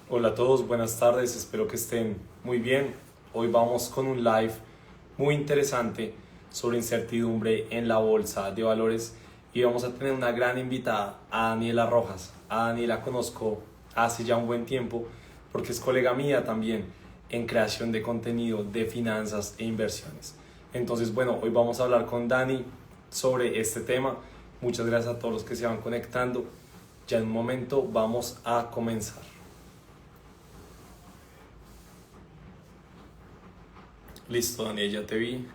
Hola a todos, buenas tardes, espero que estén muy bien. Hoy vamos con un live muy interesante sobre incertidumbre en la bolsa de valores y vamos a tener una gran invitada, a Daniela Rojas. A Daniela conozco hace ya un buen tiempo porque es colega mía también en creación de contenido de finanzas e inversiones. Entonces, bueno, hoy vamos a hablar con Dani sobre este tema. Muchas gracias a todos los que se van conectando. Ya en un momento vamos a comenzar. Listo, Daniel, ya te vi,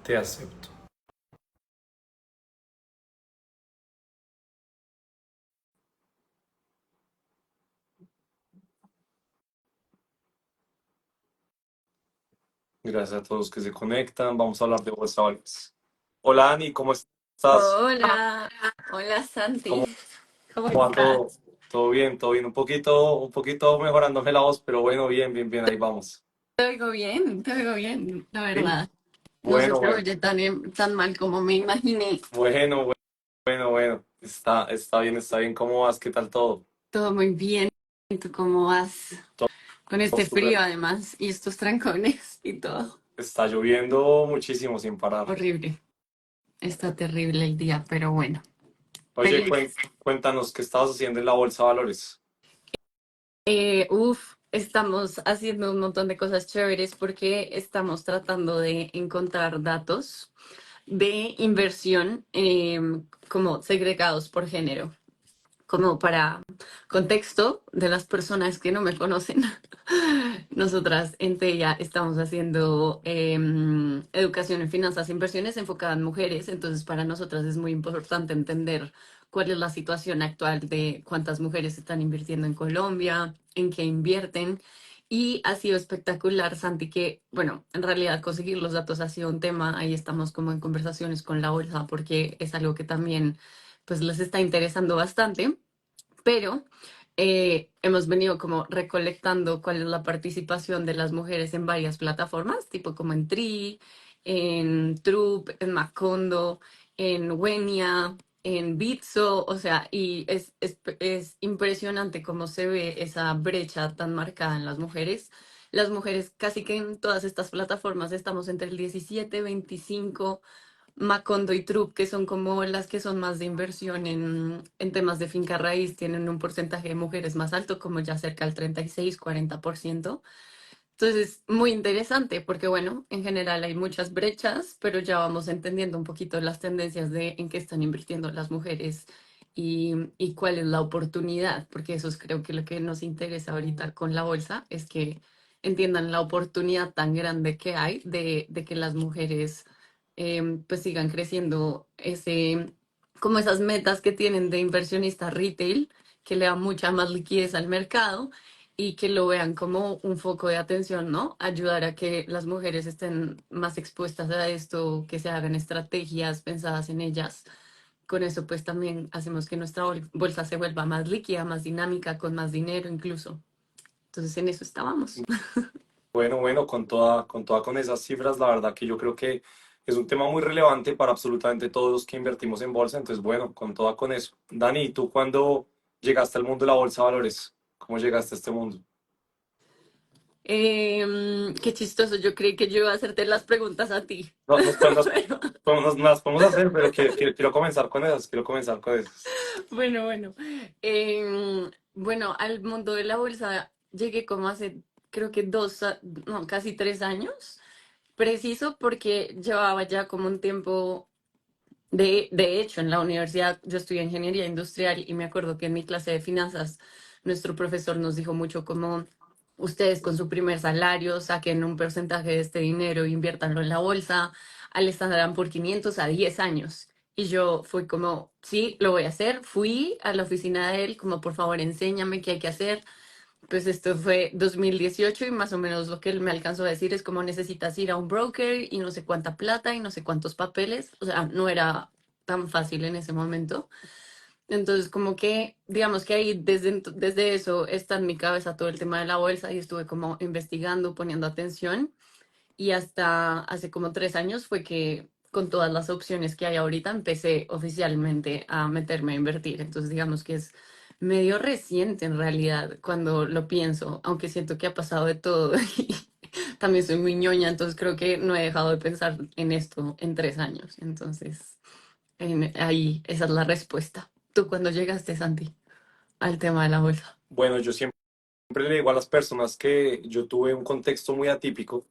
te acepto. Gracias a todos los que se conectan. Vamos a hablar de bolsa de valores. Hola, Dani, ¿cómo estás? Hola, hola ¿Cómo Santi, ¿cómo va todo? estás? Todo bien, todo bien. Un poquito mejorándome la voz, pero bueno, bien, bien, bien, ahí vamos. Te oigo bien, la ¿Sí? verdad. No se Bueno, te bueno, oye tan mal como me imaginé. bueno, bueno, bueno. Está bien. ¿Cómo vas? ¿Qué tal todo? Todo muy bien. ¿Y tú cómo vas? Con Todo este súper. frío además y estos trancones y todo. Está lloviendo muchísimo sin parar. Horrible. Está terrible el día, pero bueno. Oye, Feliz. cuéntanos, ¿qué estabas haciendo en la bolsa de valores? Estamos haciendo un montón de cosas chéveres porque estamos tratando de encontrar datos de inversión como segregados por género. Como para contexto de las personas que no me conocen, nosotras en TEIA estamos haciendo educación en finanzas e inversiones enfocada en mujeres, entonces para nosotras es muy importante entender cuál es la situación actual de cuántas mujeres están invirtiendo en Colombia, en qué invierten. Y ha sido espectacular, Santi, que, bueno, en realidad conseguir los datos ha sido un tema, ahí estamos como en conversaciones con la bolsa porque es algo que también pues les está interesando bastante, pero hemos venido como recolectando cuál es la participación de las mujeres en varias plataformas, tipo como en Tree, en Troop, en Macondo, en Wenia, en Bitso, o sea, y es impresionante cómo se ve esa brecha tan marcada en las mujeres. Las mujeres casi que en todas estas plataformas estamos entre el 17, 25. Macondo y Troop, que son como las que son más de inversión en temas de finca raíz, tienen un porcentaje de mujeres más alto, como ya cerca del 36-40%. Entonces, muy interesante, porque bueno, en general hay muchas brechas, pero ya vamos entendiendo un poquito las tendencias de en qué están invirtiendo las mujeres y cuál es la oportunidad, porque eso es creo que lo que nos interesa ahorita con la bolsa, es que entiendan la oportunidad tan grande que hay de que las mujeres pues sigan creciendo como esas metas que tienen de inversionista retail, que le da mucha más liquidez al mercado y que lo vean como un foco de atención, ¿no? Ayudar a que las mujeres estén más expuestas a esto, que se hagan estrategias pensadas en ellas. Con eso, pues también hacemos que nuestra bolsa se vuelva más líquida, más dinámica, con más dinero incluso. Entonces, en eso estábamos. Bueno, con esas cifras, la verdad que yo creo que es un tema muy relevante para absolutamente todos los que invertimos en bolsa. Entonces, bueno, con eso. Dani, ¿tú cuándo llegaste al mundo de la bolsa de valores? ¿Cómo llegaste a este mundo? Qué chistoso, yo creí que yo iba a hacerte las preguntas a ti. No, Pero, nos las podemos hacer, pero quiero comenzar con esas, quiero comenzar con esas. bueno. Bueno, al mundo de la bolsa llegué como hace, creo que no, casi 3 años. Preciso porque llevaba ya como un tiempo, de hecho, en la universidad yo estudié ingeniería industrial y me acuerdo que en mi clase de finanzas nuestro profesor nos dijo mucho como ustedes con su primer salario saquen un porcentaje de este dinero e inviértanlo en la bolsa, al estarán por 500 a 10 años. Y yo fui como, sí, lo voy a hacer. Fui a la oficina de él como, por favor, enséñame qué hay que hacer. Pues esto fue 2018 y más o menos lo que él me alcanzó a decir es como necesitas ir a un broker y no sé cuánta plata y no sé cuántos papeles. O sea, no era tan fácil en ese momento. Entonces, como que, digamos que ahí desde eso está en mi cabeza todo el tema de la bolsa y estuve como investigando, poniendo atención y hasta hace como 3 años fue que con todas las opciones que hay ahorita empecé oficialmente a meterme a invertir. Entonces, digamos que es medio reciente en realidad, cuando lo pienso, aunque siento que ha pasado de todo y también soy muy ñoña, entonces creo que no he dejado de pensar en esto en 3 años. Entonces, ahí, esa es la respuesta. ¿Tú cuándo llegaste, Santi, al tema de la bolsa? Bueno, yo siempre le digo a las personas que yo tuve un contexto muy atípico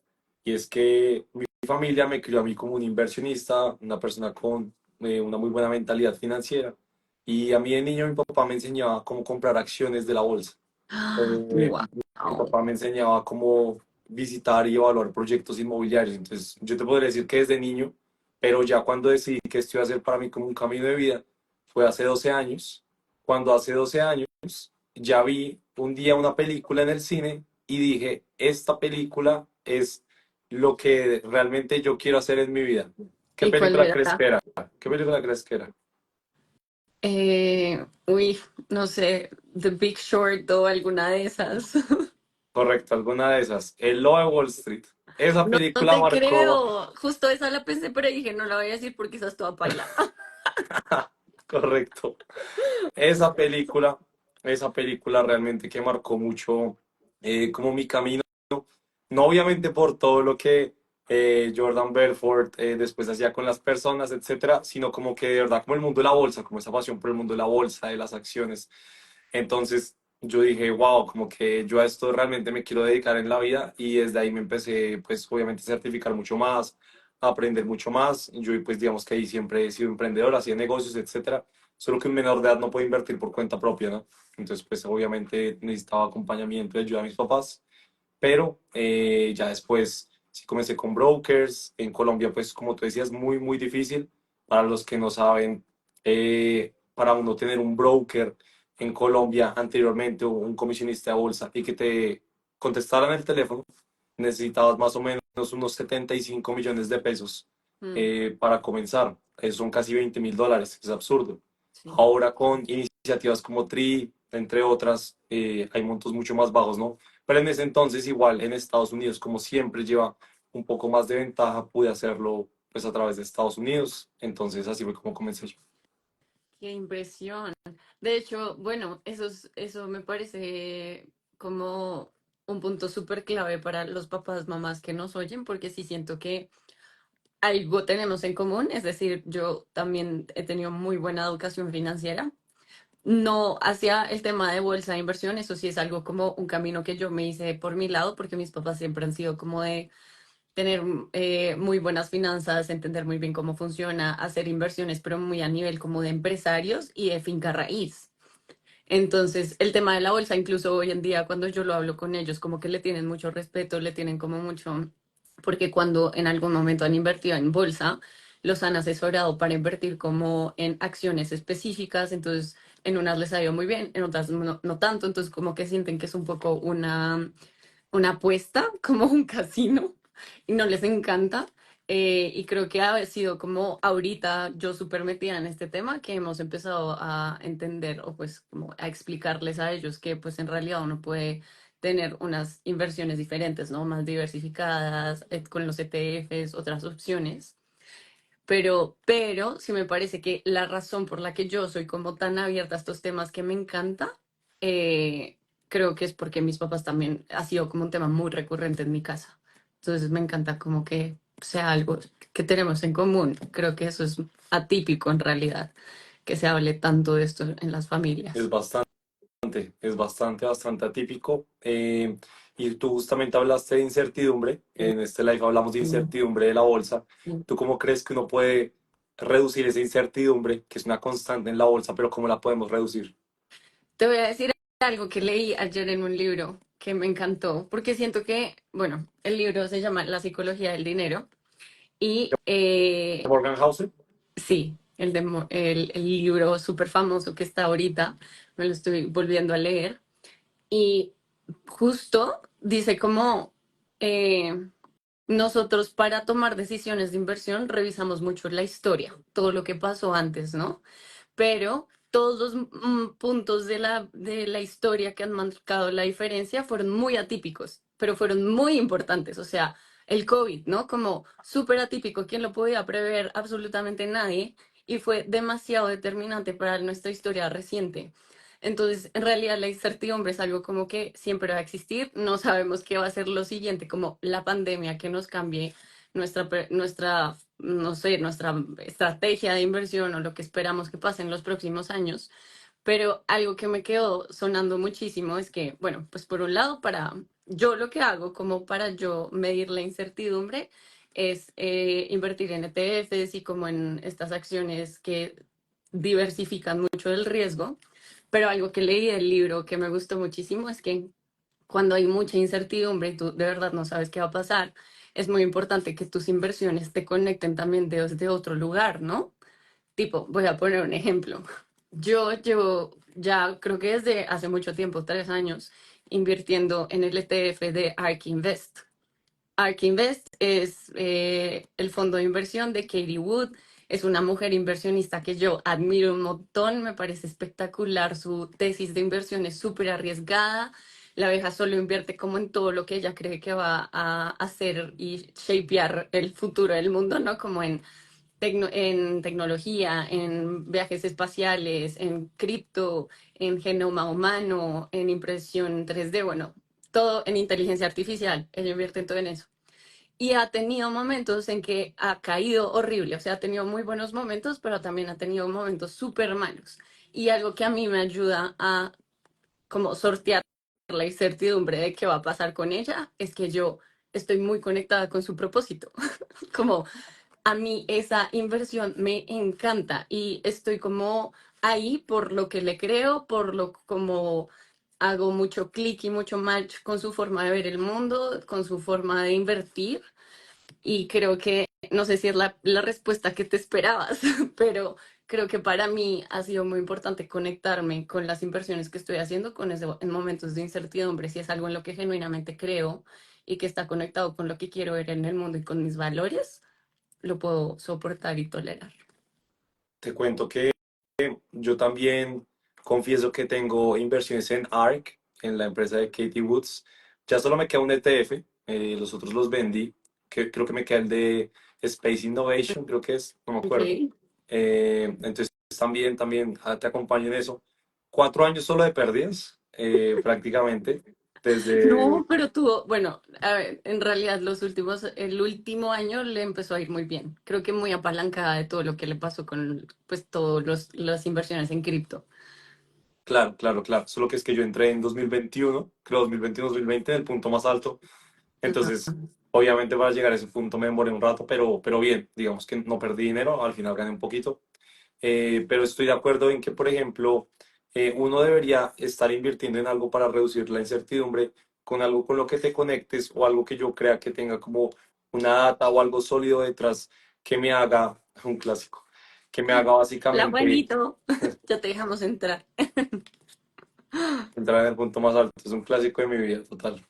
y es que mi familia me crió a mí como un inversionista, una persona con una muy buena mentalidad financiera y a mí de niño mi papá me enseñaba cómo comprar acciones de la bolsa. Mi Wow. papá me enseñaba cómo visitar y evaluar proyectos inmobiliarios. Entonces, yo te podría decir que desde niño, pero ya cuando decidí que esto iba a ser para mí como un camino de vida, fue hace 12 años. Cuando hace 12 años ya vi un día una película en el cine y dije, esta película es lo que realmente yo quiero hacer en mi vida. ¿Qué ¿Y cuál película crees era? que era? ¿Qué película crees que era? Uy, no sé, The Big Short o alguna de esas. Correcto, alguna de esas. El Lobo de Wall Street. Esa No, no película te marcó. creo. Justo esa la pensé, pero dije, no la voy a decir porque esa es toda paila. Correcto. Esa película, esa película realmente que marcó mucho como mi camino, no obviamente por todo lo que Jordan Belfort después hacía con las personas, etcétera, sino como que de verdad como el mundo de la bolsa, como esa pasión por el mundo de la bolsa, de las acciones. Entonces yo dije, wow, como que yo a esto realmente me quiero dedicar en la vida y desde ahí me empecé pues obviamente a certificar mucho más, a aprender mucho más. Yo pues digamos que ahí siempre he sido emprendedor, hacía negocios, etcétera. Solo que un menor de edad no puede invertir por cuenta propia, ¿no? Entonces pues obviamente necesitaba acompañamiento y ayuda a mis papás, pero ya después sí comencé con brokers. En Colombia pues como tú decías, muy difícil. Para los que no saben, para uno tener un broker en Colombia anteriormente o un comisionista de bolsa y que te contestaran el teléfono, necesitabas más o menos unos 75 millones de pesos Mm, para comenzar. Eso son casi 20.000 dólares, es absurdo. sí. Ahora con iniciativas como TRI, entre otras, hay montos mucho más bajos, ¿no? Pero en ese entonces igual en Estados Unidos, como siempre lleva un poco más de ventaja, pude hacerlo pues a través de Estados Unidos. Entonces así fue como comencé yo. Qué impresión. De hecho, bueno, eso me parece como un punto súper clave para los papás, mamás que nos oyen, porque sí siento que algo tenemos en común, es decir, yo también he tenido muy buena educación financiera. No hacia el tema de bolsa de inversión, eso sí es algo como un camino que yo me hice por mi lado, porque mis papás siempre han sido como de tener muy buenas finanzas, entender muy bien cómo funciona, hacer inversiones, pero muy a nivel como de empresarios y de finca raíz. Entonces, el tema de la bolsa, incluso hoy en día, cuando yo lo hablo con ellos, como que le tienen mucho respeto, le tienen como mucho, porque cuando en algún momento han invertido en bolsa, los han asesorado para invertir como en acciones específicas, entonces en unas les ha ido muy bien, en otras no tanto, entonces como que sienten que es un poco una apuesta, como un casino, y no les encanta. Y creo que ha sido como ahorita yo súper metida en este tema que hemos empezado a entender o pues como a explicarles a ellos que pues en realidad uno puede tener unas inversiones diferentes, ¿no? Más diversificadas, con los ETFs, otras opciones. Pero sí me parece que la razón por la que yo soy como tan abierta a estos temas que me encanta, eh, creo que es porque mis papás también ha sido como un tema muy recurrente en mi casa. Entonces me encanta como que sea algo que tenemos en común. Creo que eso es atípico en realidad, que se hable tanto de esto en las Es familias. bastante atípico. Y tú justamente hablaste de incertidumbre. En este live hablamos de Mm. incertidumbre de la bolsa. ¿Tú cómo crees que uno puede reducir esa incertidumbre, que es una constante en la bolsa, pero cómo la podemos reducir? Te voy a decir algo que leí ayer en un libro que me encantó, porque siento que, bueno, el libro se llama La psicología del dinero. Y Morgan Housel. sí, el libro súper famoso que está ahorita, me lo estoy volviendo a leer. Y justo dice como nosotros para tomar decisiones de inversión revisamos mucho la historia, todo lo que pasó antes, ¿no? Pero todos los puntos de la historia que han marcado la diferencia fueron muy atípicos, pero fueron muy importantes. O sea, el COVID, ¿no? Como súper atípico, ¿quién lo podía prever? Absolutamente nadie. Y fue demasiado determinante para nuestra historia reciente. Entonces, en realidad la incertidumbre es algo como que siempre va a existir, no sabemos qué va a ser lo siguiente, como la pandemia que nos cambie no sé, nuestra estrategia de inversión o lo que esperamos que pase en los próximos años. Pero algo que me quedó sonando muchísimo es que, bueno, pues por un lado, para yo lo que hago como para yo medir la incertidumbre es invertir en ETFs y como en estas acciones que diversifican mucho el riesgo. Pero algo que leí del libro que me gustó muchísimo es que cuando hay mucha incertidumbre y tú de verdad no sabes qué va a pasar, es muy importante que tus inversiones te conecten también desde otro lugar, ¿no? Tipo, voy a poner un ejemplo. Yo llevo ya, creo que desde hace mucho tiempo, 3 años, invirtiendo en el ETF de ARK Invest. ARK Invest es el fondo de inversión de Katie Wood. Es una mujer inversionista que yo admiro un montón. Me parece espectacular. Su tesis de inversión es súper arriesgada. La vieja solo invierte como en todo lo que ella cree que va a hacer y shapear el futuro del mundo, ¿no? Como en tecnología, en viajes espaciales, en cripto, en genoma humano, en impresión 3D, bueno, todo en inteligencia artificial. Ella invierte en todo en eso. Y ha tenido momentos en que ha caído horrible, o sea, ha tenido muy buenos momentos, pero también ha tenido momentos súper malos. Y algo que a mí me ayuda a como sortear la incertidumbre de qué va a pasar con ella es que yo estoy muy conectada con su propósito. Como a mí esa inversión me encanta y estoy como ahí por lo que le creo, por lo como hago mucho clic y mucho match con su forma de ver el mundo, con su forma de invertir y creo que, no sé si es la respuesta que te esperabas, pero creo que para mí ha sido muy importante conectarme con las inversiones que estoy haciendo en momentos de incertidumbre, si es algo en lo que genuinamente creo y que está conectado con lo que quiero ver en el mundo y con mis valores, lo puedo soportar y tolerar. Te cuento que yo también confieso que tengo inversiones en ARK, en la empresa de Katie Woods. Ya solo me queda un ETF, los otros los vendí, que creo que me queda el de Space Innovation, creo que es, no me acuerdo. Ok. Entonces también te acompaño en eso. 4 años solo de pérdidas, prácticamente, desde, No, pero tuvo, bueno, a ver, en realidad el último año le empezó a ir muy bien. Creo que muy apalancada de todo lo que le pasó con, pues, todas las inversiones en cripto. claro, claro, claro, solo que es que yo entré en 2021, creo 2021-2020, en el punto más alto. Entonces, obviamente para llegar a ese punto me demoré un rato, pero bien, digamos que no perdí dinero, al final gané un poquito. Pero estoy de acuerdo en que, por ejemplo, uno debería estar invirtiendo en algo para reducir la incertidumbre, con algo con lo que te conectes o algo que yo crea que tenga como una data o algo sólido detrás que me haga, un clásico, que me haga La básicamente Juanito, ya te dejamos entrar. entrar en el punto más alto. Es un clásico de mi vida, total.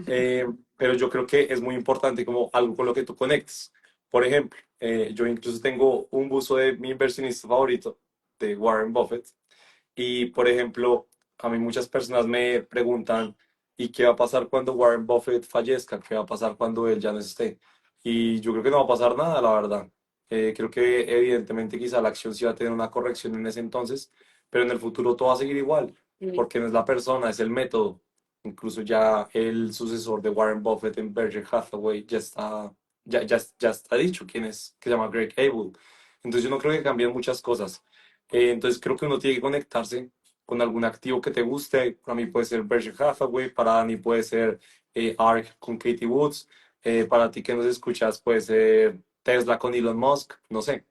Pero yo creo que es muy importante como algo con lo que tú conectes. Por ejemplo, yo incluso tengo un buzo de mi inversionista favorito, de Warren Buffett, y por ejemplo, a mí muchas personas me preguntan, ¿y qué va a pasar cuando Warren Buffett fallezca? ¿Qué va a pasar cuando él ya no esté? Y yo creo que no va a pasar nada, la verdad. Creo que evidentemente quizá la acción sí va a tener una corrección en ese entonces, pero en el futuro todo va a seguir igual, Sí. porque no es la persona, es el método. Incluso ya el sucesor de Warren Buffett en Berkshire Hathaway ya está dicho quién es, que se llama Greg Abel. Entonces yo no creo que cambien muchas cosas. Entonces creo que uno tiene que conectarse con algún activo que te guste. Para mí puede ser Berkshire Hathaway, para Dani puede ser ARK con Katie Woods, para ti que nos escuchas puede ser Tesla con Elon Musk, no sé.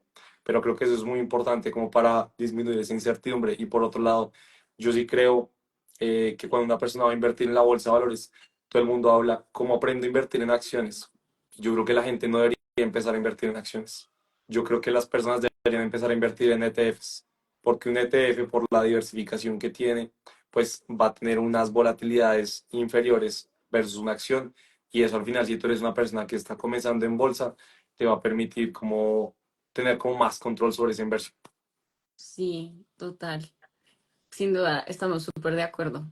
Pero creo que eso es muy importante como para disminuir esa incertidumbre. Y por otro lado, yo sí creo que cuando una persona va a invertir en la bolsa de valores, todo el mundo habla cómo aprendo a invertir en acciones. Yo creo que la gente no debería empezar a invertir en acciones. Yo creo que las personas deberían empezar a invertir en ETFs, porque un ETF, por la diversificación que tiene, pues va a tener unas volatilidades inferiores versus una acción. Y eso al final, si tú eres una persona que está comenzando en bolsa, te va a permitir como tener como más control sobre esa inversión. Sí, total. Sin duda, estamos súper de acuerdo.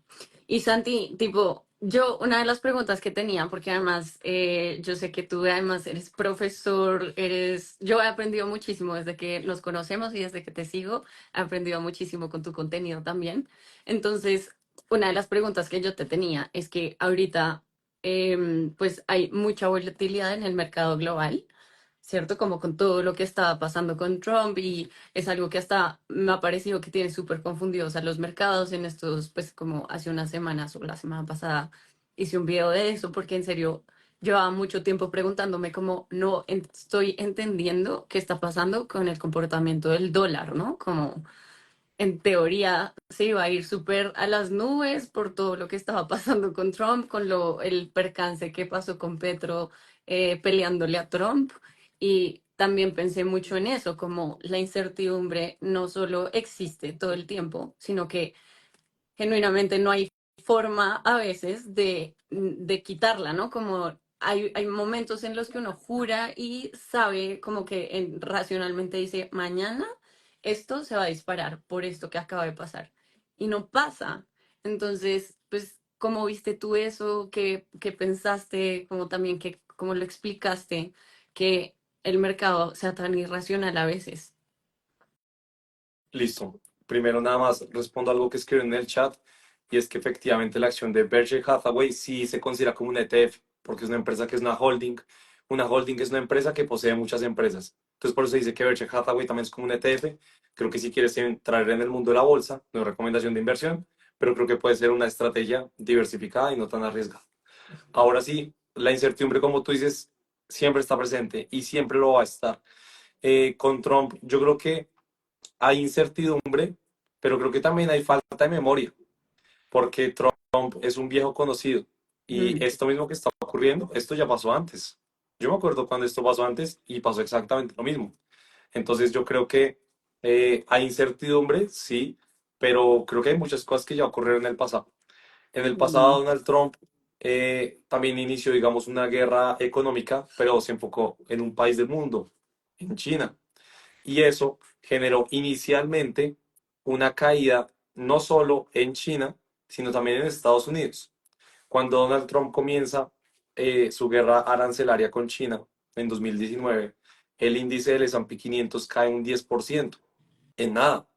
Y Santi, tipo, yo una de las preguntas que tenía, porque además yo sé que tú además eres profesor, yo he aprendido muchísimo desde que nos conocemos y desde que te sigo, he aprendido muchísimo con tu contenido también. Entonces, una de las preguntas que yo te tenía es que ahorita pues hay mucha volatilidad en el mercado global. ¿Cierto? Como con todo lo que estaba pasando con Trump y es algo que hasta me ha parecido que tiene súper confundidos a los mercados en estos, pues como hace unas semanas o la semana pasada hice un video de eso porque en serio llevaba mucho tiempo preguntándome como no estoy entendiendo qué está pasando con el comportamiento del dólar, ¿no? Como en teoría se iba a ir súper a las nubes por todo lo que estaba pasando con Trump, con el percance que pasó con Petro peleándole a Trump. Y también pensé mucho en eso, como la incertidumbre no solo existe todo el tiempo, sino que genuinamente no hay forma a veces de quitarla, ¿no? Como hay momentos en los que uno jura y sabe como que racionalmente dice, mañana esto se va a disparar por esto que acaba de pasar. Y no pasa. Entonces, pues, ¿cómo viste tú eso? ¿Qué pensaste? Como también cómo lo explicaste que el mercado sea tan irracional a veces. Listo. Primero nada más respondo algo que escribí en el chat y es que efectivamente la acción de Berkshire Hathaway sí se considera como un ETF porque es una empresa que es una holding. Una holding es una empresa que posee muchas empresas. Entonces por eso se dice que Berkshire Hathaway también es como un ETF. Creo que si quieres entrar en el mundo de la bolsa, no es recomendación de inversión, pero creo que puede ser una estrategia diversificada y no tan arriesgada. Ahora sí, la incertidumbre, como tú dices, siempre está presente y siempre lo va a estar. Con Trump, yo creo que hay incertidumbre, pero creo que también hay falta de memoria, porque Trump es un viejo conocido y Mm, esto mismo que está ocurriendo, esto ya pasó antes. Yo me acuerdo cuando esto pasó antes y pasó exactamente lo mismo. Entonces yo creo que hay incertidumbre, sí, pero creo que hay muchas cosas que ya ocurrieron en el pasado. En el pasado mm, Donald Trump también inició, digamos, una guerra económica, pero se enfocó en un país del mundo, en China. Y eso generó inicialmente una caída no solo en China, sino también en Estados Unidos. Cuando Donald Trump comienza su guerra arancelaria con China en 2019, el índice del S&P 500 cae un 10%. En nada,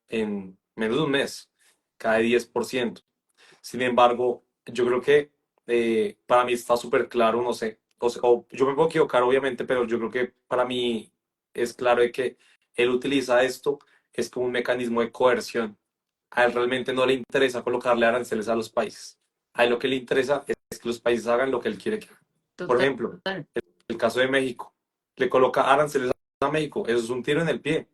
en menos de un mes, cae 10%. Sin embargo, yo creo que para mí está súper claro, no sé, o yo me puedo equivocar obviamente, pero yo creo que para mí es claro de que él utiliza esto es como un mecanismo de coerción. A él realmente no le interesa colocarle aranceles a los países. A él lo que le interesa es que los países hagan lo que él quiere que hagan. Por total. ejemplo, el caso de México, le coloca aranceles a México, eso es un tiro en el pie.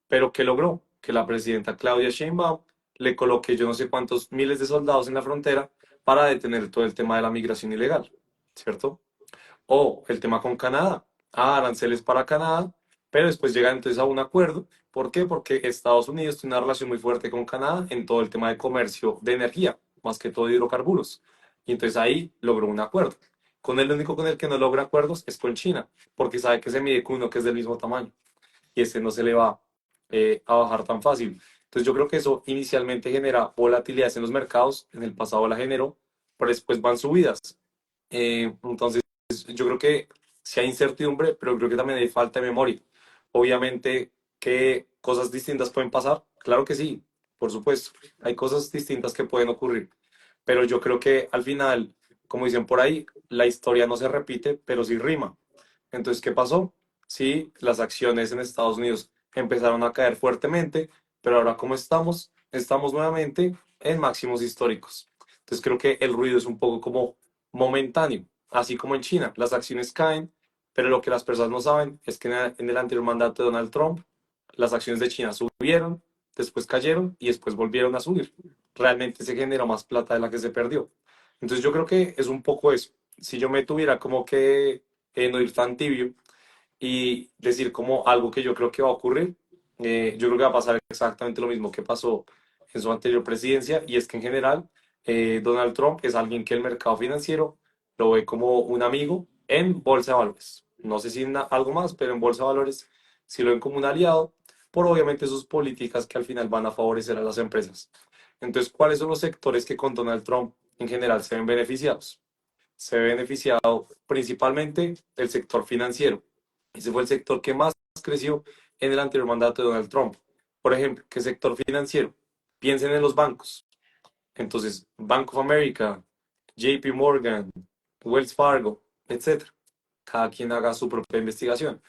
Pero ¿qué logró? Que la presidenta Claudia Sheinbaum le coloque yo no sé cuántos miles de soldados en la frontera para detener todo el tema de la migración ilegal, ¿cierto? O el tema con Canadá, aranceles para Canadá, pero después llegan entonces a un acuerdo. ¿Por qué? Porque Estados Unidos tiene una relación muy fuerte con Canadá en todo el tema de comercio de energía, más que todo de hidrocarburos. Y entonces ahí logró un acuerdo. Con el único con el que no logra acuerdos es con China, porque sabe que se mide con uno que es del mismo tamaño y ese no se le va a bajar tan fácil. Entonces yo creo que eso inicialmente genera volatilidades en los mercados, en el pasado la generó, pero después van subidas. Entonces yo creo que sí hay incertidumbre, pero creo que también hay falta de memoria. Obviamente que cosas distintas pueden pasar, claro que sí, por supuesto, hay cosas distintas que pueden ocurrir, pero yo creo que al final, como dicen por ahí, la historia no se repite, pero sí rima. Entonces, ¿qué pasó? Sí, las acciones en Estados Unidos empezaron a caer fuertemente, pero ahora como estamos, estamos nuevamente en máximos históricos. Entonces creo que el ruido es un poco como momentáneo, así como en China, las acciones caen, pero lo que las personas no saben es que en el anterior mandato de Donald Trump, las acciones de China subieron, después cayeron y después volvieron a subir. Realmente se generó más plata de la que se perdió. Entonces yo creo que es un poco eso. Si yo me tuviera como que no ir tan tibio y decir como algo que yo creo que va a ocurrir, yo creo que va a pasar exactamente lo mismo que pasó en su anterior presidencia y es que en general Donald Trump es alguien que el mercado financiero lo ve como un amigo en bolsa de valores. No sé si algo más, pero en bolsa de valores sí lo ven como un aliado por obviamente sus políticas que al final van a favorecer a las empresas. Entonces, ¿cuáles son los sectores que con Donald Trump en general se ven beneficiados? Se ve beneficiado principalmente el sector financiero. Ese fue el sector que más creció en el anterior mandato de Donald Trump. Por ejemplo, ¿qué sector financiero? Piensen en los bancos. Entonces, Bank of America, JP Morgan, Wells Fargo, etcétera. Cada quien haga su propia investigación.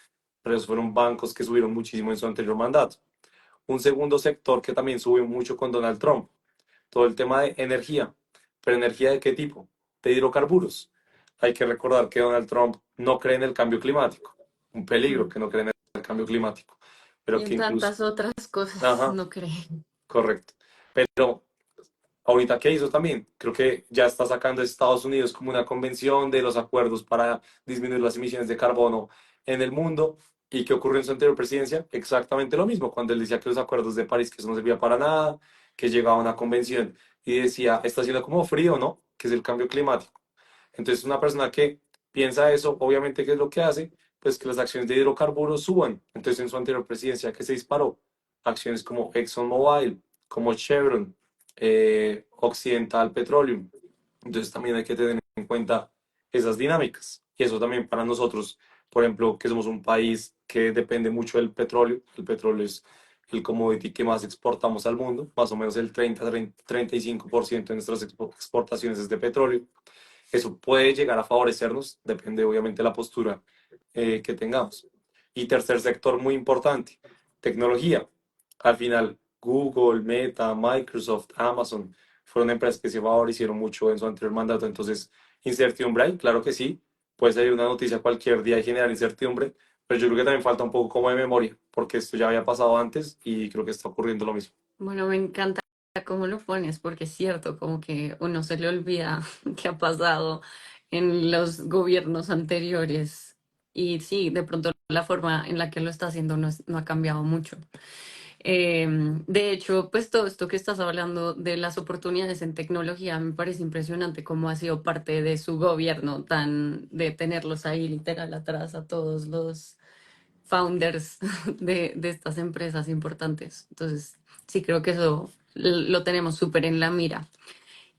Pero esos fueron bancos que subieron muchísimo en su anterior mandato. Un segundo sector que también subió mucho con Donald Trump, todo el tema de energía. ¿Pero energía de qué tipo? De hidrocarburos. Hay que recordar que Donald Trump no cree en el cambio climático. Un peligro Mm. que no cree en el cambio climático. Pero Y que en incluso... tantas otras cosas, Ajá, no creen. correcto. Pero ahorita que hizo también, creo que ya está sacando a Estados Unidos como una convención de los acuerdos para disminuir las emisiones de carbono en el mundo. ¿Y qué ocurrió en su anterior presidencia? Exactamente lo mismo, cuando él decía que los acuerdos de París, que eso no servía para nada, que llegaba a una convención y decía, está haciendo como frío, ¿no? Que es el cambio climático. Entonces, una persona que piensa eso, obviamente, ¿qué es lo que hace? Pues que las acciones de hidrocarburos suban. Entonces, en su anterior presidencia, que se disparó, acciones como ExxonMobil, como Chevron, Occidental Petroleum. Entonces, también hay que tener en cuenta esas dinámicas. Y eso también para nosotros, por ejemplo, que somos un país que depende mucho del petróleo. El petróleo es el commodity que más exportamos al mundo, más o menos el 35% de nuestras exportaciones es de petróleo. Eso puede llegar a favorecernos, depende obviamente de la postura que tengamos. Y tercer sector muy importante, tecnología. Al final, Google, Meta, Microsoft, Amazon fueron empresas que se favorecieron mucho en su anterior mandato. Entonces, incertidumbre hay, claro que sí. Puede salir una noticia cualquier día y generar incertidumbre, pero yo creo que también falta un poco como de memoria, porque esto ya había pasado antes y creo que está ocurriendo lo mismo. Bueno, me encanta cómo lo pones, porque es cierto, como que uno se le olvida qué ha pasado en los gobiernos anteriores. Y sí, de pronto la forma en la que lo está haciendo no ha cambiado mucho. De hecho, pues todo esto que estás hablando de las oportunidades en tecnología me parece impresionante cómo ha sido parte de su gobierno, tan de tenerlos ahí literal atrás a todos los founders de estas empresas importantes. Entonces, sí creo que eso lo tenemos súper en la mira.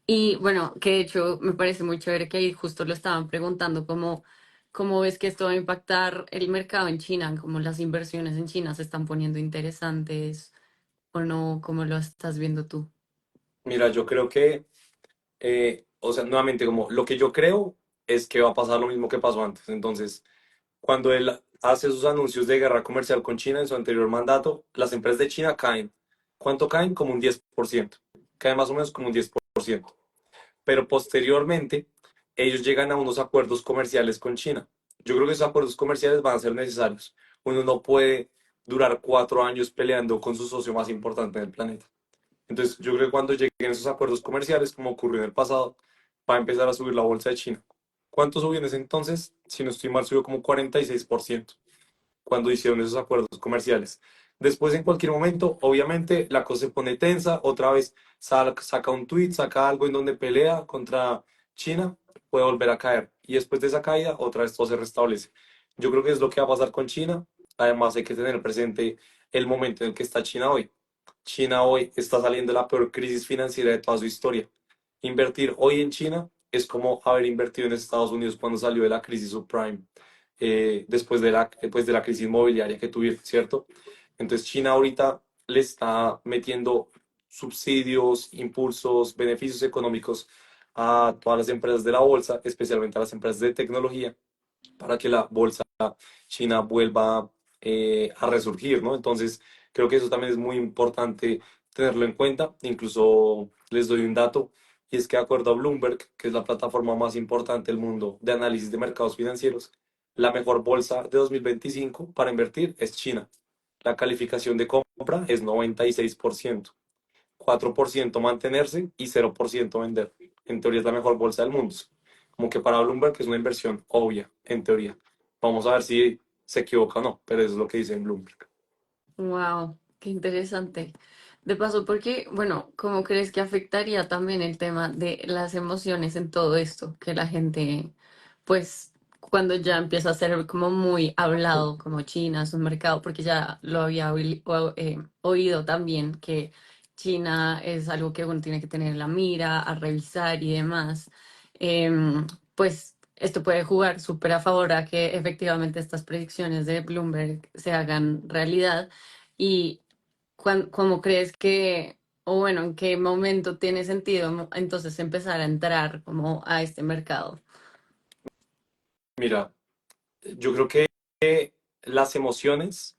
Y bueno, que de hecho me parece muy chévere que ahí justo lo estaban preguntando, cómo ves que esto va a impactar el mercado en China, cómo las inversiones en China se están poniendo interesantes o no, cómo lo estás viendo tú. Mira, yo creo que o sea, nuevamente, como lo que yo creo es que va a pasar lo mismo que pasó antes. Entonces, cuando él hace sus anuncios de guerra comercial con China en su anterior mandato, las empresas de China caen. ¿Cuánto caen? Como un 10%. Caen más o menos como un 10%. Pero posteriormente, ellos llegan a unos acuerdos comerciales con China. Yo creo que esos acuerdos comerciales van a ser necesarios. Uno no puede durar 4 años peleando con su socio más importante en el planeta. Entonces, yo creo que cuando lleguen esos acuerdos comerciales, como ocurrió en el pasado, va a empezar a subir la bolsa de China. ¿Cuánto subió en ese entonces? Si no estoy mal, subió como 46% cuando hicieron esos acuerdos comerciales. Después, en cualquier momento, obviamente, la cosa se pone tensa, otra vez saca un tweet, saca algo en donde pelea contra China, puede volver a caer. Y después de esa caída, otra vez todo se restablece. Yo creo que es lo que va a pasar con China. Además, hay que tener presente el momento en el que está China hoy. China hoy está saliendo de la peor crisis financiera de toda su historia. Invertir hoy en China es como haber invertido en Estados Unidos cuando salió de la crisis subprime, después de la crisis inmobiliaria que tuvieron, ¿cierto? Entonces China ahorita le está metiendo subsidios, impulsos, beneficios económicos a todas las empresas de la bolsa, especialmente a las empresas de tecnología, para que la bolsa China vuelva a resurgir, ¿no? Entonces, creo que eso también es muy importante tenerlo en cuenta. Incluso les doy un dato, y es que de acuerdo a Bloomberg, que es la plataforma más importante del mundo de análisis de mercados financieros, la mejor bolsa de 2025 para invertir es China. La calificación de compra es 96%, 4% mantenerse y 0% vender. En teoría es la mejor bolsa del mundo. Como que para Bloomberg es una inversión obvia, en teoría. Vamos a ver si se equivoca o no, pero eso es lo que dice en Bloomberg. Wow, qué interesante. De paso, porque, bueno, ¿cómo crees que afectaría también el tema de las emociones en todo esto? Que la gente, pues, cuando ya empieza a ser como muy hablado, como China es un mercado, porque ya lo había oído también, que China es algo que uno tiene que tener en la mira, a revisar y demás, pues esto puede jugar súper a favor a que efectivamente estas predicciones de Bloomberg se hagan realidad. ¿Y cómo crees que, o bueno, en qué momento tiene sentido entonces empezar a entrar como a este mercado? Mira, yo creo que las emociones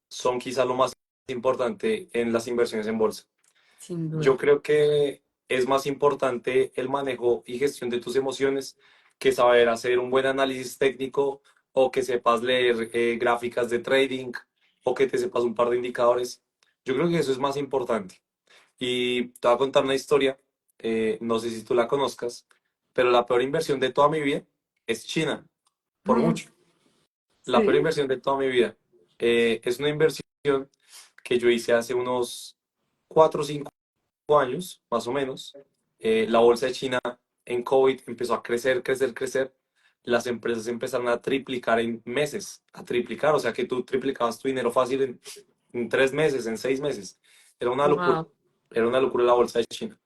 son quizá lo más importante en las inversiones en bolsa. Sin Yo duda. creo que es más importante el manejo y gestión de tus emociones que saber hacer un buen análisis técnico o que sepas leer gráficas de trading o que te sepas un par de indicadores. Yo creo que eso es más importante. Y te voy a contar una historia, no sé si tú la conozcas, pero la peor inversión de toda mi vida es China, por mucho. La peor Sí. inversión de toda mi vida. Es una inversión que yo hice hace unos 4 o 5 años, más o menos. La bolsa de China en COVID empezó a crecer, crecer, crecer. Las empresas empezaron a triplicar en meses, a triplicar, o sea que tú triplicabas tu dinero fácil en 3 meses, en 6 meses. Era una locura, Wow. era una locura la bolsa de China.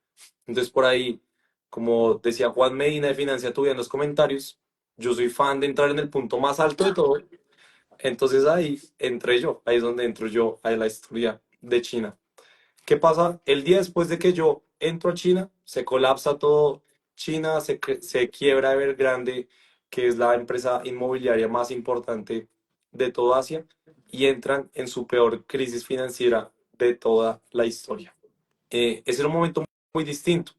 Entonces por ahí, como decía Juan Medina de Financia Tuya en los comentarios, yo soy fan de entrar en el punto más alto de todo. Entonces ahí entré yo, ahí es donde entro yo a la historia de China. ¿Qué pasa? El día después de que yo entro a China, se colapsa todo. China se quiebra Evergrande, que es la empresa inmobiliaria más importante de toda Asia, y entran en su peor crisis financiera de toda la historia. Ese era un momento muy distinto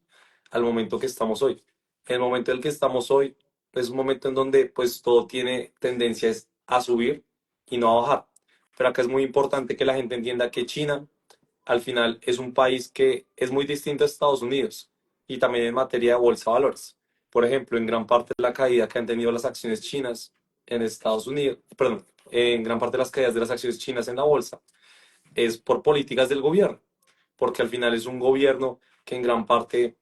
al momento que estamos hoy. El momento en el que estamos hoy es un momento en donde pues todo tiene tendencias a subir y no a bajar. Pero acá es muy importante que la gente entienda que China al final es un país que es muy distinto a Estados Unidos y también en materia de bolsa de valores. Por ejemplo, en gran parte de la caída que han tenido las acciones chinas en Estados Unidos, perdón, en gran parte de las caídas de las acciones chinas en la bolsa es por políticas del gobierno, porque al final es un gobierno que en gran parte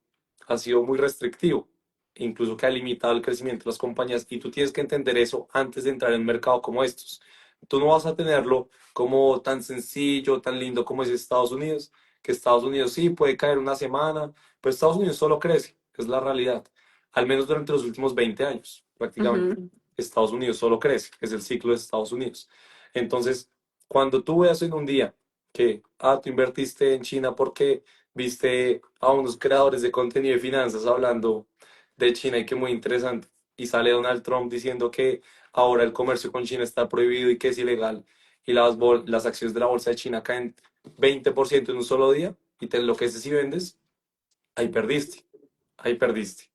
ha sido muy restrictivo, incluso que ha limitado el crecimiento de las compañías y tú tienes que entender eso antes de entrar en un mercado como estos. Tú no vas a tenerlo como tan sencillo, tan lindo como es Estados Unidos, que Estados Unidos sí puede caer una semana, pero Estados Unidos solo crece, es la realidad, al menos durante los últimos 20 años, prácticamente. Ujú. Estados Unidos solo crece, es el ciclo de Estados Unidos. Entonces, cuando tú veas en un día que, tú invertiste en China porque viste a unos creadores de contenido de finanzas hablando de China y que muy interesante. Y sale Donald Trump diciendo que ahora el comercio con China está prohibido y que es ilegal. Y las acciones de la bolsa de China caen 20% en un solo día y te enloqueces y vendes, ahí perdiste, ahí perdiste.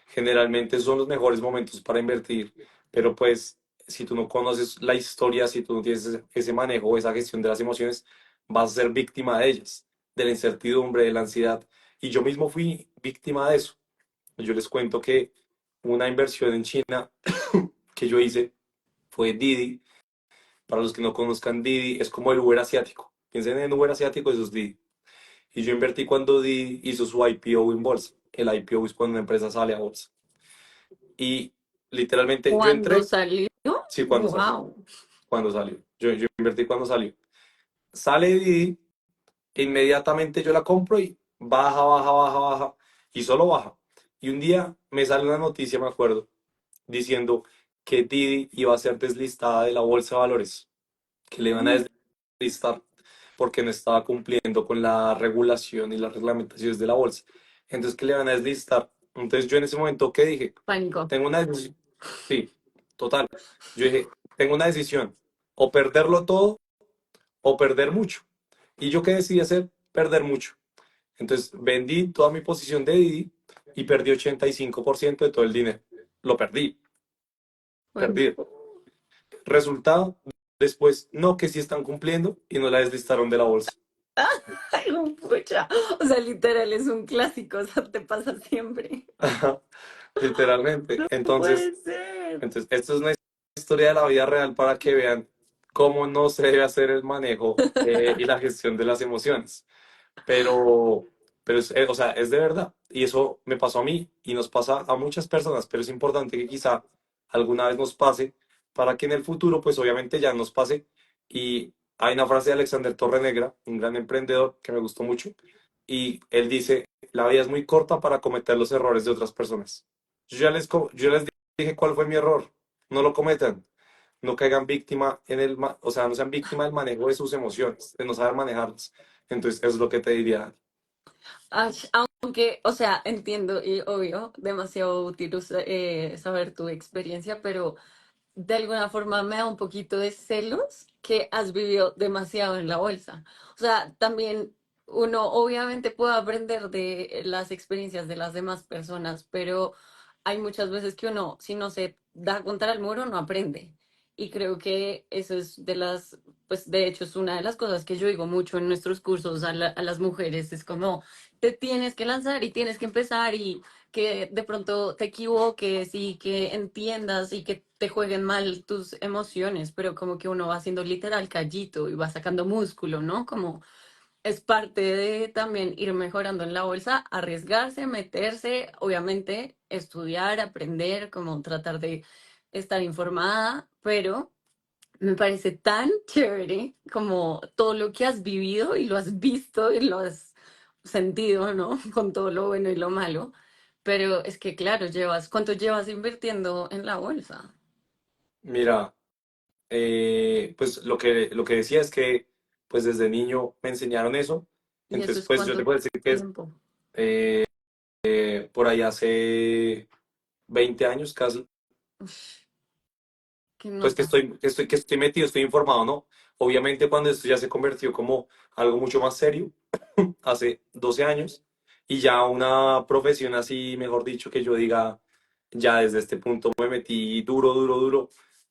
Generalmente son los mejores momentos para invertir, pero pues si tú no conoces la historia, si tú no tienes ese manejo, esa gestión de las emociones, vas a ser víctima de ellas, de la incertidumbre, de la ansiedad. Y yo mismo fui víctima de eso. Yo les cuento que una inversión en China que yo hice fue Didi. Para los que no conozcan, Didi es como el Uber asiático. Piensen en Uber asiático, eso es Didi. Y yo invertí cuando Didi hizo su IPO en bolsa. El IPO es cuando una empresa sale a bolsa. Y literalmente yo ¿Cuándo entré, salió? sí, cuando salió, Wow. cuando salió. Yo invertí cuando salió. Sale Didi, e inmediatamente yo la compro y baja, baja, baja, baja, y solo baja. Y un día me sale una noticia, me acuerdo, diciendo que Didi iba a ser deslistada de la bolsa de valores, que le iban a deslistar porque no estaba cumpliendo con la regulación y las reglamentaciones de la bolsa. Entonces, que le van a deslistar. Entonces, yo en ese momento, ¿qué dije? Pánico. Tengo una decisión. Sí, total. Yo dije, tengo una decisión, o perderlo todo o perder mucho. ¿Y yo qué decidí hacer? Perder mucho. Entonces vendí toda mi posición de Didi y perdí 85% de todo el dinero. Lo perdí, Bueno. perdí. Resultado, después, no, que sí están cumpliendo y no la deslistaron de la bolsa. Ay, pucha. O sea, literal es un clásico, o sea, te pasa siempre. Literalmente. No Entonces, puede ser. esto es una historia de la vida real para que vean cómo no se debe hacer el manejo y la gestión de las emociones. pero, o sea, es de verdad. Y eso me pasó a mí y nos pasa a muchas personas, pero es importante que quizá alguna vez nos pase para que en el futuro, pues obviamente ya nos pase. Y hay una frase de Alexander Torrenegra, un gran emprendedor que me gustó mucho, y él dice, la vida es muy corta para cometer los errores de otras personas. Yo les dije cuál fue mi error. No lo cometan. No caigan víctima en o sea, no sean víctima del manejo de sus emociones, de no saber manejarlas. Entonces, eso es lo que te diría. Ash, aunque, o sea, entiendo y obvio, demasiado útil saber tu experiencia, pero de alguna forma me da un poquito de celos que has vivido demasiado en la bolsa. O sea, también uno obviamente puede aprender de las experiencias de las demás personas, pero hay muchas veces que uno, si no se da contra el muro, no aprende. Y creo que eso es de las, pues de hecho es una de las cosas que yo digo mucho en nuestros cursos a las mujeres, es como te tienes que lanzar y tienes que empezar y que de pronto te equivoques y que entiendas y que te jueguen mal tus emociones, pero como que uno va haciendo literal callito y va sacando músculo, ¿no? Como es parte de también ir mejorando en la bolsa, arriesgarse, meterse, obviamente estudiar, aprender, como tratar de estar informada, pero me parece tan chévere como todo lo que has vivido y lo has visto y lo has sentido, ¿no? Con todo lo bueno y lo malo. Pero es que, claro, ¿cuánto llevas invirtiendo en la bolsa? Mira, pues lo que decía es que pues desde niño me enseñaron eso. ¿Y eso Entonces, es pues yo te cuánto puedo decir que es tiempo? eh, por ahí hace 20 años casi, Uf, qué pues nota. que estoy metido, estoy informado, ¿no? Obviamente cuando esto ya se convirtió como algo mucho más serio, hace 12 años, y ya una profesión así, mejor dicho, que yo diga, ya desde este punto me metí duro, duro, duro,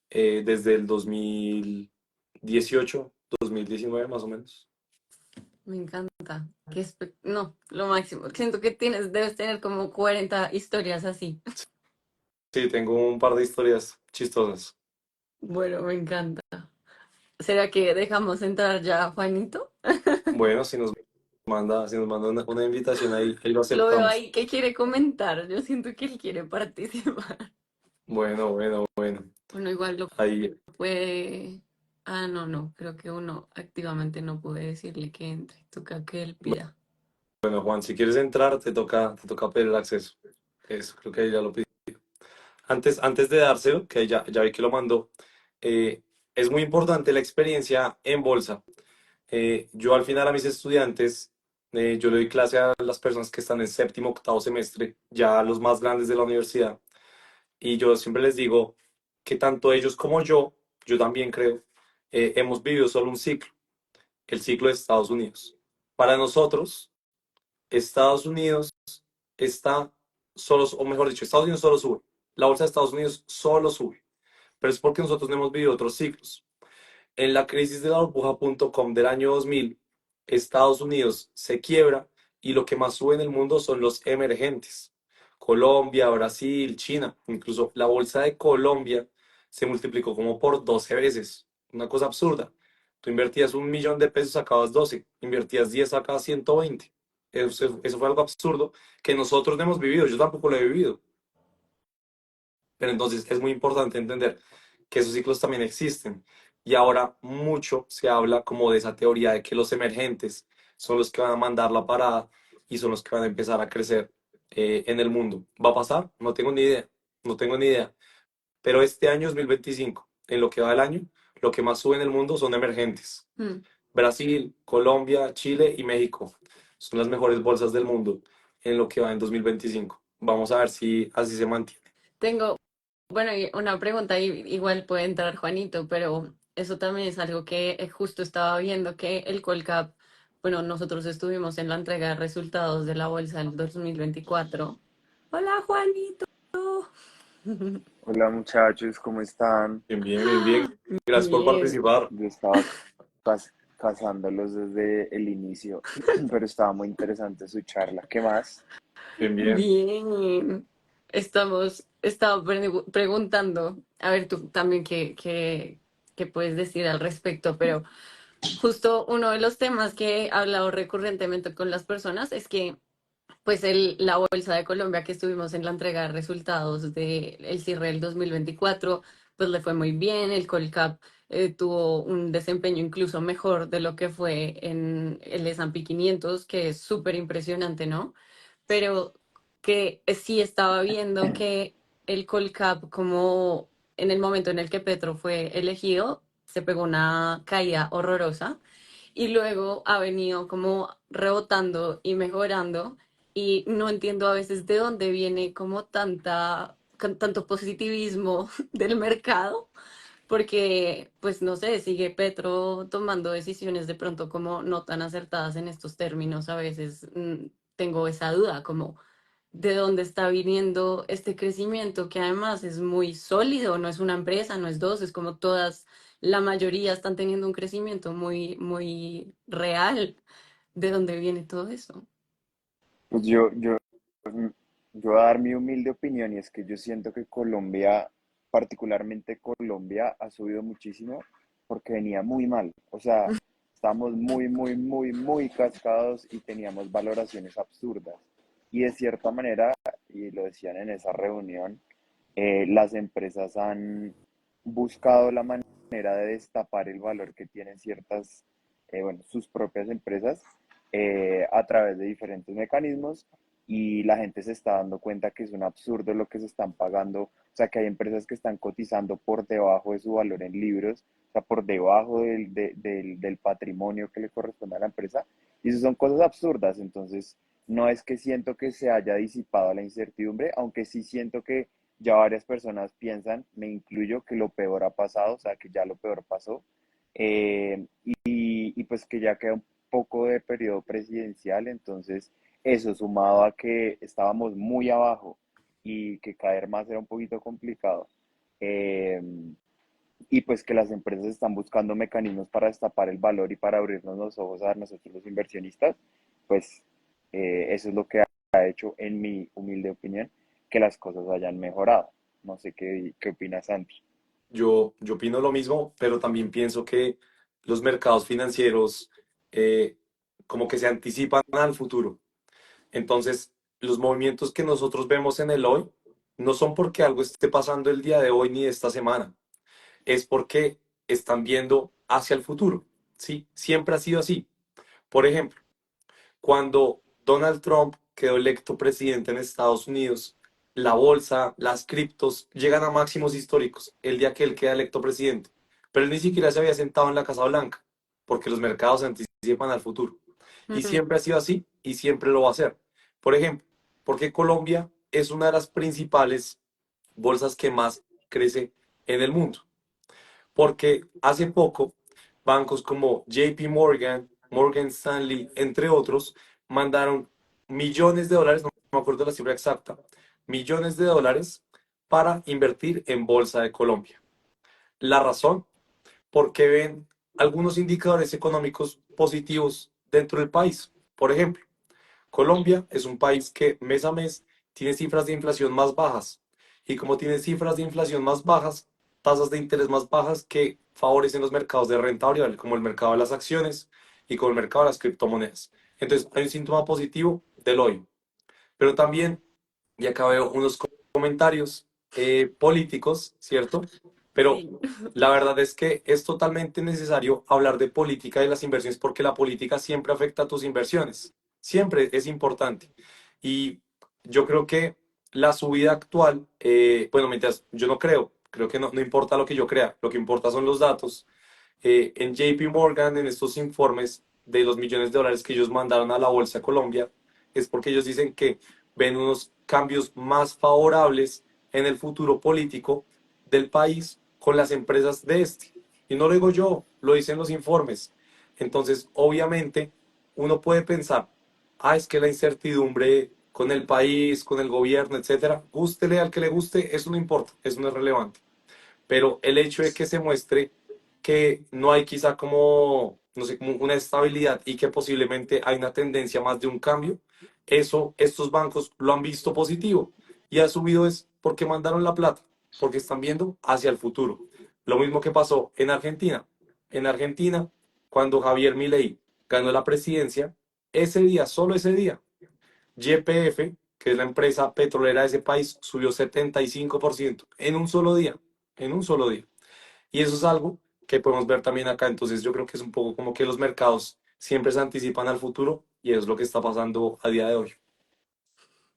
desde el 2018, 2019 más o menos. Me encanta. No, lo máximo. Siento que debes tener como 40 historias así. Sí, tengo un par de historias chistosas. Bueno, me encanta. ¿Será que dejamos entrar ya a Juanito? Bueno, si nos manda una invitación ahí, ahí lo Lo veo aceptamos. ahí que quiere comentar. Yo siento que él quiere participar. Bueno, bueno, bueno. Bueno, igual lo Ahí, puede. Ah, no, no. Creo que uno activamente no puede decirle que entre. Toca que él pida. bueno, Juan, si quieres entrar, te toca pedir el acceso. Eso, creo que ahí ya lo pedí. Antes de dárselo, que ya vi que lo mandó, eh, es muy importante la experiencia en bolsa. Yo al final a mis estudiantes, yo le doy clase a las personas que están en séptimo, octavo semestre, ya los más grandes de la universidad, y yo siempre les digo que tanto ellos como yo también creo, hemos vivido solo un ciclo, el ciclo de Estados Unidos. Para nosotros, Estados Unidos está solo, o mejor dicho, Estados Unidos solo sube. La bolsa de Estados Unidos solo sube. Pero es porque nosotros no hemos vivido otros ciclos. En la crisis de la burbuja.com del año 2000, Estados Unidos se quiebra y lo que más sube en el mundo son los emergentes. Colombia, Brasil, China. Incluso la bolsa de Colombia se multiplicó como por 12 veces. Una cosa absurda. Tú invertías 1 millón de pesos, sacabas 12. Invertías 10, sacabas 120. Eso fue algo absurdo que nosotros no hemos vivido. Yo tampoco lo he vivido. Pero entonces es muy importante entender que esos ciclos también existen. Y ahora mucho se habla como de esa teoría de que los emergentes son los que van a mandar la parada y son los que van a empezar a crecer en el mundo. ¿Va a pasar? No tengo ni idea. No tengo ni idea. Pero este año 2025, en lo que va del año, lo que más sube en el mundo son emergentes. Mm. Brasil, Colombia, Chile y México son las mejores bolsas del mundo en lo que va en 2025. Vamos a ver si así se mantiene. Tengo, bueno, y una pregunta, igual puede entrar Juanito, pero eso también es algo que justo estaba viendo que el Colcap, bueno, nosotros estuvimos en la entrega de resultados de la bolsa del 2024. Hola, Juanito. Hola muchachos, ¿cómo están? Bien, bien, bien, bien. Gracias por Bien, participar. Yo estaba cazándolos desde el inicio, pero estaba muy interesante su charla. ¿Qué más? Bien, bien. bien. Estaba preguntando, a ver tú también qué puedes decir al respecto, pero justo uno de los temas que he hablado recurrentemente con las personas es que pues la Bolsa de Colombia que estuvimos en la entrega de resultados del cierre del 2024, pues le fue muy bien, el Colcap tuvo un desempeño incluso mejor de lo que fue en el S&P 500, que es súper impresionante, ¿no? Pero que sí estaba viendo que el Colcap, como en el momento en el que Petro fue elegido, se pegó una caída horrorosa y luego ha venido como rebotando y mejorando y no entiendo a veces de dónde viene como tanto positivismo del mercado, porque pues no sé, sigue Petro tomando decisiones de pronto como no tan acertadas en estos términos. A veces tengo esa duda como de dónde está viniendo este crecimiento, que además es muy sólido, no es una empresa, no es dos, es como todas, la mayoría están teniendo un crecimiento muy, muy real. ¿De dónde viene todo eso? Pues yo voy a dar mi humilde opinión y es que yo siento que Colombia, particularmente Colombia, ha subido muchísimo porque venía muy mal. O sea, estábamos muy cascados y teníamos valoraciones absurdas. Y de cierta manera, y lo decían en esa reunión, las empresas han buscado la manera de destapar el valor que tienen ciertas, bueno, sus propias empresas a través de diferentes mecanismos y la gente se está dando cuenta que es un absurdo lo que se están pagando, o sea que hay empresas que están cotizando por debajo de su valor en libros, o sea, por debajo del patrimonio que le corresponde a la empresa, y eso son cosas absurdas, entonces no es que siento que se haya disipado la incertidumbre, aunque sí siento que ya varias personas piensan, me incluyo, que lo peor ha pasado, o sea, que ya lo peor pasó, y pues que ya queda un poco de periodo presidencial, entonces eso sumado a que estábamos muy abajo y que caer más era un poquito complicado, eh, y pues que las empresas están buscando mecanismos para destapar el valor y para abrirnos los ojos a nosotros los inversionistas, pues eso es lo que ha hecho, en mi humilde opinión, que las cosas hayan mejorado. No sé qué opinas, Santi. Yo opino lo mismo, pero también pienso que los mercados financieros eh, como que se anticipan al futuro. Entonces, los movimientos que nosotros vemos en el hoy no son porque algo esté pasando el día de hoy ni de esta semana, es porque están viendo hacia el futuro, ¿sí? Siempre ha sido así. Por ejemplo, cuando Donald Trump quedó electo presidente en Estados Unidos, la bolsa, las criptos llegan a máximos históricos el día que él queda electo presidente. Pero él ni siquiera se había sentado en la Casa Blanca, porque los mercados se anticipan al futuro. Y Ujú. siempre ha sido así y siempre lo va a ser. Por ejemplo, porque Colombia es una de las principales bolsas que más crece en el mundo. Porque hace poco bancos como JP Morgan, Morgan Stanley, entre otros, mandaron millones de dólares, no me acuerdo la cifra exacta, millones de dólares para invertir en Bolsa de Colombia. La razón, porque ven algunos indicadores económicos positivos dentro del país. Por ejemplo, Colombia es un país que mes a mes tiene cifras de inflación más bajas y como tiene cifras de inflación más bajas, tasas de interés más bajas que favorecen los mercados de renta variable, como el mercado de las acciones y como el mercado de las criptomonedas. Entonces, hay un síntoma positivo del hoy, pero también, y acá veo unos comentarios políticos, ¿cierto? Pero Sí. la verdad es que es totalmente necesario hablar de política y las inversiones porque la política siempre afecta a tus inversiones, siempre es importante. Y yo creo que la subida actual, bueno, mientras yo no creo, creo que no importa lo que yo crea, lo que importa son los datos. En JP Morgan, en estos informes de los millones de dólares que ellos mandaron a la Bolsa de Colombia, es porque ellos dicen que ven unos cambios más favorables en el futuro político del país con las empresas de este. Y no lo digo yo, lo dicen los informes. Entonces, obviamente, uno puede pensar, es que la incertidumbre con el país, con el gobierno, etcétera, gústele al que le guste, eso no importa, eso no es relevante. Pero el hecho de que se muestre que no hay quizá como, no sé, como una estabilidad y que posiblemente hay una tendencia más de un cambio, eso estos bancos lo han visto positivo y ha subido es porque mandaron la plata, porque están viendo hacia el futuro. Lo mismo que pasó en Argentina. En Argentina, cuando Javier Milei ganó la presidencia, ese día, solo ese día, YPF, que es la empresa petrolera de ese país, subió 75% en un solo día. en un solo día. Y eso es algo que podemos ver también acá. Entonces yo creo que es un poco como que los mercados siempre se anticipan al futuro y es lo que está pasando a día de hoy.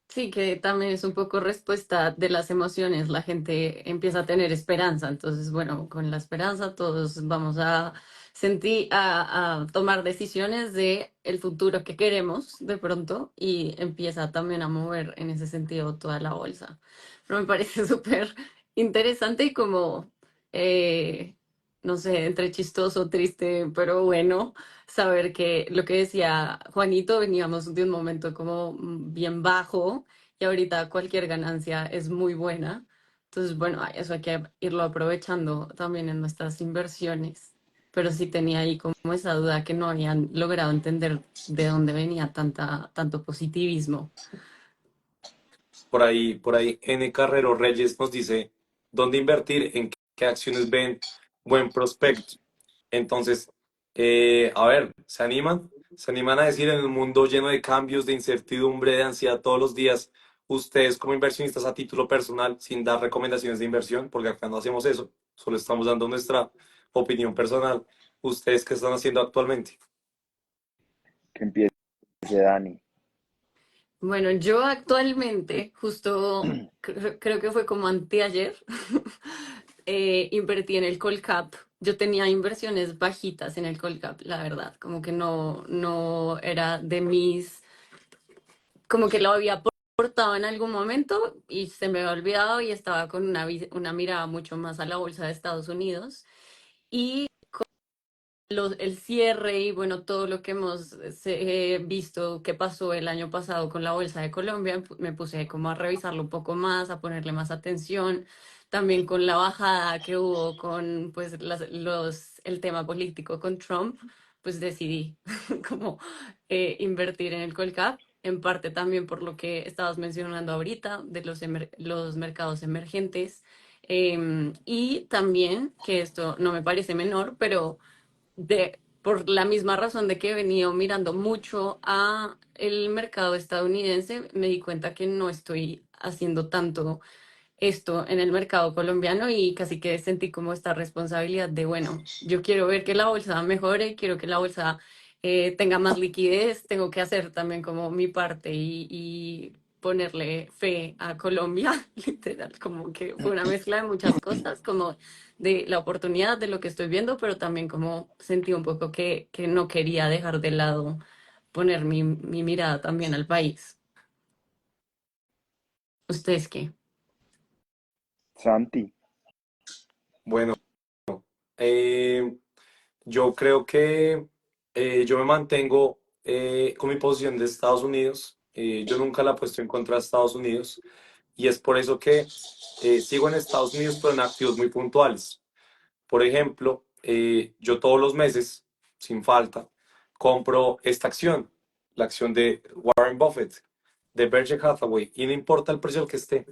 Sí, que también es un poco respuesta de las emociones. La gente empieza a tener esperanza. Entonces, bueno, con la esperanza todos vamos a sentir, a tomar decisiones de el futuro que queremos de pronto y empieza también a mover en ese sentido toda la bolsa. Pero me parece súper interesante y como, eh, no sé, entre chistoso, triste, pero bueno saber que lo que decía Juanito, veníamos de un momento como bien bajo y ahorita cualquier ganancia es muy buena. Entonces, bueno, eso hay que irlo aprovechando también en nuestras inversiones. Pero sí tenía ahí como esa duda que no habían logrado entender de dónde venía tanto positivismo. Por ahí N. Carrero Reyes nos dice dónde invertir, en qué acciones ven buen prospecto. Entonces, a ver, ¿se animan? ¿Se animan a decir en un mundo lleno de cambios, de incertidumbre, de ansiedad todos los días, ustedes como inversionistas a título personal, sin dar recomendaciones de inversión, porque acá no hacemos eso, solo estamos dando nuestra opinión personal, ustedes qué están haciendo actualmente? Que empiece Dani. Bueno, yo actualmente, justo creo que fue como anteayer, invertí en el Colcap. Yo tenía inversiones bajitas en el Colcap, la verdad, como que no era de mis, como que lo había portado en algún momento y se me había olvidado y estaba con una mirada mucho más a la bolsa de Estados Unidos. Y el cierre y bueno, todo lo que hemos visto que pasó el año pasado con la Bolsa de Colombia, me puse como a revisarlo un poco más, a ponerle más atención, también con la bajada que hubo con pues el tema político con Trump, pues decidí como invertir en el Colcap, en parte también por lo que estabas mencionando ahorita, de los mercados emergentes. Y también, que esto no me parece menor, pero por la misma razón de que he venido mirando mucho a el mercado estadounidense, me di cuenta que no estoy haciendo tanto esto en el mercado colombiano y casi que sentí como esta responsabilidad de, bueno, yo quiero ver que la bolsa mejore, quiero que la bolsa tenga más liquidez, tengo que hacer también como mi parte y ponerle fe a Colombia, literal, como que fue una mezcla de muchas cosas, como de la oportunidad de lo que estoy viendo, pero también como sentí un poco que no quería dejar de lado poner mi mirada también al país. ¿Ustedes qué? Santi, Bueno, eh, yo creo que yo me mantengo con mi posición de Estados Unidos. Yo nunca la he puesto en contra de Estados Unidos y es por eso que sigo en Estados Unidos, pero en activos muy puntuales. Por ejemplo, yo todos los meses, sin falta, compro esta acción, la acción de Warren Buffett, de Berkshire Hathaway, y no importa el precio al que esté,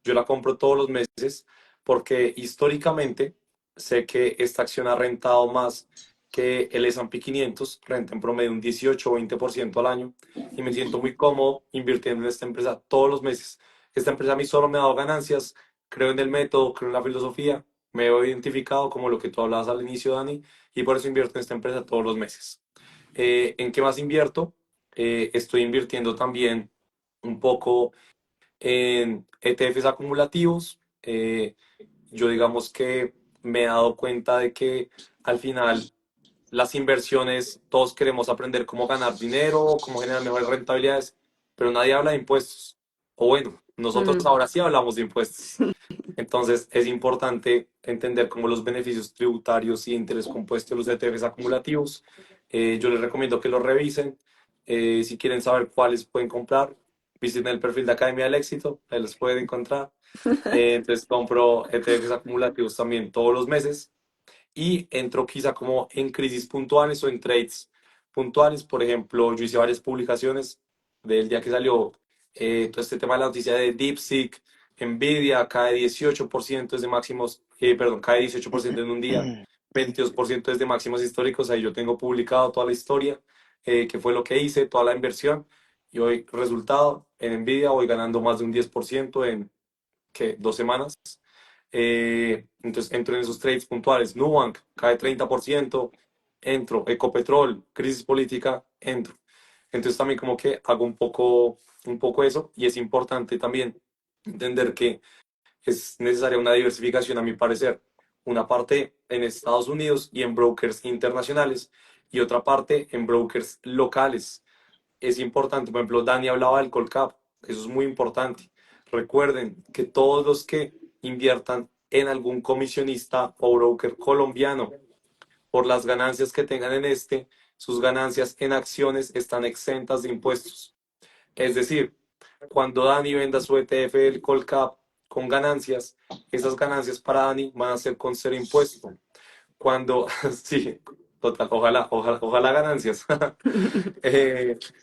yo la compro todos los meses porque históricamente sé que esta acción ha rentado más que el S&P 500, renta en promedio un 18 o 20% al año, y me siento muy cómodo invirtiendo en esta empresa todos los meses. Esta empresa a mí solo me ha dado ganancias, creo en el método, creo en la filosofía, me veo identificado como lo que tú hablabas al inicio, Dani, y por eso invierto en esta empresa todos los meses. ¿En qué más invierto? Estoy invirtiendo también un poco en ETFs acumulativos. Yo digamos que me he dado cuenta de que al final las inversiones, todos queremos aprender cómo ganar dinero, cómo generar mejores rentabilidades, pero nadie habla de impuestos. O bueno, nosotros Mm. ahora sí hablamos de impuestos. Entonces, es importante entender cómo los beneficios tributarios y interés compuesto de los ETFs acumulativos. Yo les recomiendo que los revisen. Si quieren saber cuáles pueden comprar, visiten el perfil de Academia del Éxito, ahí los pueden encontrar. Entonces, compro ETFs acumulativos también todos los meses y entro quizá como en crisis puntuales o en trades puntuales. Por ejemplo, yo hice varias publicaciones del día que salió todo este tema de la noticia de DeepSeek, Nvidia cae 18% desde máximos, perdón, cae 18% en un día, 22% desde máximos históricos. Ahí yo tengo publicado toda la historia, qué fue lo que hice, toda la inversión. Y hoy, resultado, en Nvidia voy ganando más de un 10% en ¿qué? 2 semanas. Entonces entro en esos trades puntuales. Nubank cae 30%, entro. Ecopetrol, crisis política, entro. Entonces también como que hago un poco eso y es importante también entender que es necesaria una diversificación a mi parecer. Una parte en Estados Unidos y en brokers internacionales y otra parte en brokers locales. Es importante, por ejemplo, Dani hablaba del Colcap, eso es muy importante. Recuerden que todos los que inviertan en algún comisionista o broker colombiano, por las ganancias que tengan en este, sus ganancias en acciones están exentas de impuestos. Es decir, cuando Dani venda su ETF del Colcap con ganancias, esas ganancias para Dani van a ser con cero impuesto. Cuando, sí, total, ojalá ganancias.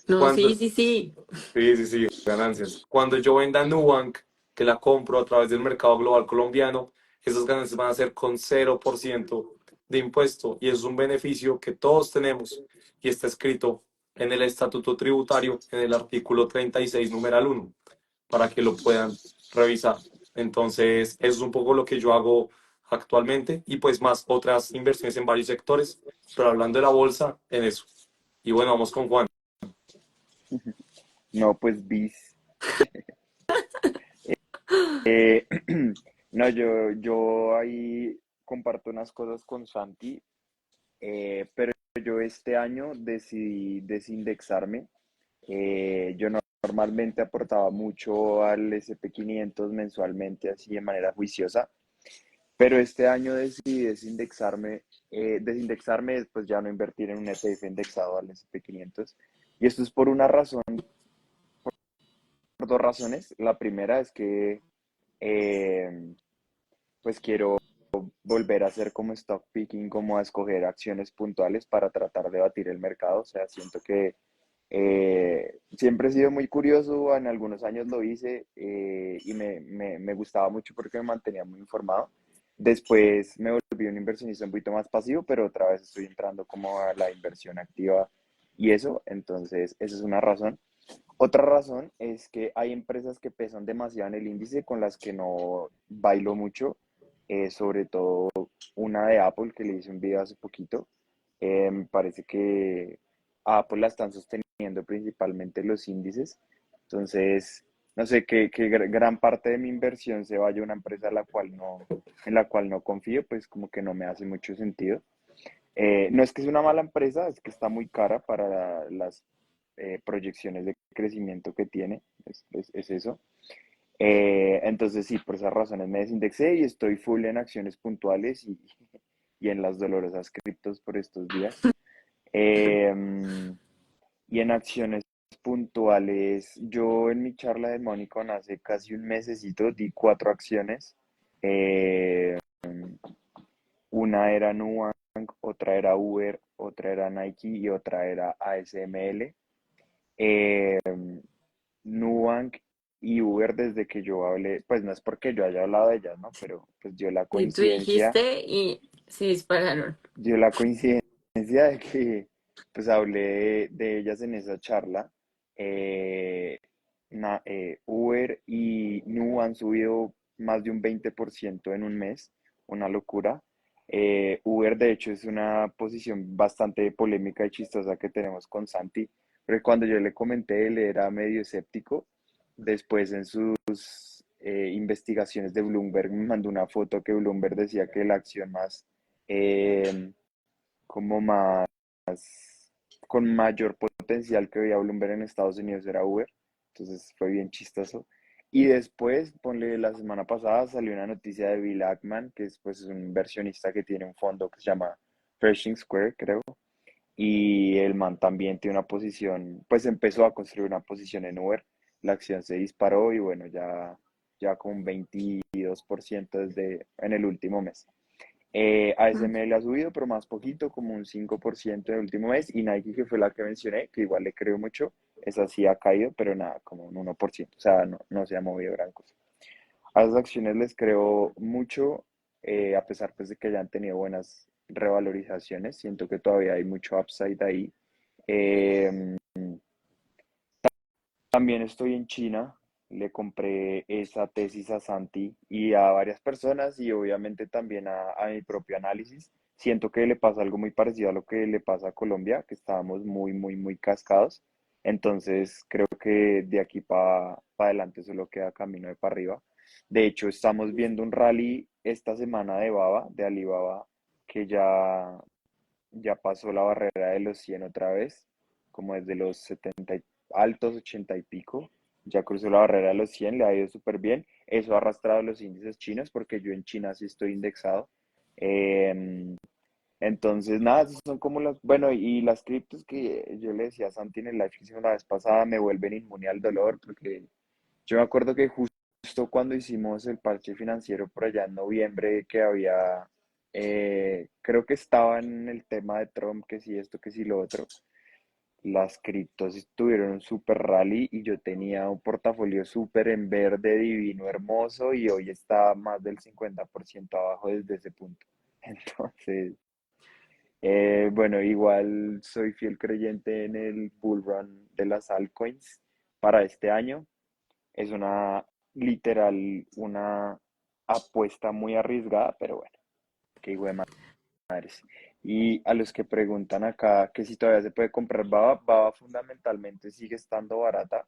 No, sí, Cuando, sí, sí. sí, sí, sí, ganancias. Cuando yo venda Nubank, que la compro a través del mercado global colombiano, esas ganancias van a ser con 0% de impuesto y es un beneficio que todos tenemos y está escrito en el Estatuto Tributario, en el artículo 36, numeral 1, para que lo puedan revisar. Entonces, eso es un poco lo que yo hago actualmente y pues más otras inversiones en varios sectores, pero hablando de la bolsa, en eso. Y bueno, vamos con Juan. No, pues bis. Eh, no, yo ahí comparto unas cosas con Santi, pero yo este año decidí desindexarme. Yo normalmente aportaba mucho al S&P 500 mensualmente, así de manera juiciosa, pero este año decidí desindexarme, después ya no invertir en un ETF indexado al S&P 500. Y esto es por una razón, por dos razones. La primera es que eh, pues quiero volver a hacer como stock picking, como a escoger acciones puntuales para tratar de batir el mercado. O sea, siento que siempre he sido muy curioso, en algunos años lo hice y me gustaba mucho porque me mantenía muy informado. Después me volví un inversionista un poquito más pasivo, pero otra vez estoy entrando como a la inversión activa y eso, entonces esa es una razón. Otra razón es que hay empresas que pesan demasiado en el índice con las que no bailo mucho, sobre todo una de Apple que le hice un video hace poquito. Me parece que a Apple la están sosteniendo principalmente los índices. Entonces, no sé, que gran parte de mi inversión se vaya a una empresa en la cual no confío, pues como que no me hace mucho sentido. No es que es una mala empresa, es que está muy cara para las proyecciones de crecimiento que tiene, es eso. Entonces sí, por esas razones me desindexé y estoy full en acciones puntuales y en las dolorosas criptos por estos días. Eh, y en acciones puntuales, yo en mi charla de Monicon hace casi un mesecito di 4 acciones. Eh, una era Nubank, otra era Uber, otra era Nike y otra era ASML. Eh, Nubank y Uber desde que yo hablé, pues no es porque yo haya hablado de ellas, ¿no? Pero pues Y tú dijiste y se dispararon. dio la coincidencia de que pues hablé de ellas en esa charla. Eh, Uber y Nu han subido más de un 20% en un mes, una locura. Uber de hecho es una posición bastante polémica y chistosa que tenemos con Santi, porque cuando yo le comenté él era medio escéptico. Después en sus investigaciones de Bloomberg me mandó una foto que Bloomberg decía que la acción más eh, como más con mayor potencial que veía Bloomberg en Estados Unidos era Uber. Entonces fue bien chistoso. Y después, ponle, la semana pasada salió una noticia de Bill Ackman, que es pues un inversionista que tiene un fondo que se llama Pershing Square, creo. Y el man también tiene una posición, pues empezó a construir una posición en Uber. La acción se disparó y bueno, ya con un 22% desde en el último mes. ASML ha subido, pero más poquito, como un 5% en el último mes. Y Nike, que fue la que mencioné, que igual le creo mucho, esa sí ha caído, pero nada, como un 1%. O sea, no se ha movido gran cosa. A esas acciones les creo mucho, a pesar pues, de que hayan tenido buenas revalorizaciones. Siento que todavía hay mucho upside ahí. Eh, También estoy en China. Le compré esa tesis a Santi y a varias personas y obviamente también a mi propio análisis. Siento que le pasa algo muy parecido a lo que le pasa a Colombia, que estábamos muy cascados. Entonces creo que de aquí para adelante solo queda camino de para arriba. De hecho, estamos viendo un rally esta semana de Baba, de Alibaba, que ya pasó la barrera de los 100 otra vez, como desde los 70 altos, 80 y pico, ya cruzó la barrera de los 100, le ha ido súper bien. Eso ha arrastrado los índices chinos, porque yo en China sí estoy indexado. Eh, entonces, nada, esos son como las, bueno, y las criptos que yo le decía a Santi en el live que hicimos la vez pasada me vuelven inmune al dolor, porque yo me acuerdo que justo cuando hicimos el parche financiero por allá en noviembre, que había, creo que estaba en el tema de Trump, que sí esto, que sí lo otro, las criptos tuvieron un super rally y yo tenía un portafolio súper en verde, divino, hermoso y hoy está más del 50% abajo desde ese punto. Entonces, bueno, igual soy fiel creyente en el bull run de las altcoins para este año. Es una, literal, una apuesta muy arriesgada, pero bueno, qué hijo de madres. Y a los que preguntan acá que si todavía se puede comprar Baba, Baba fundamentalmente sigue estando barata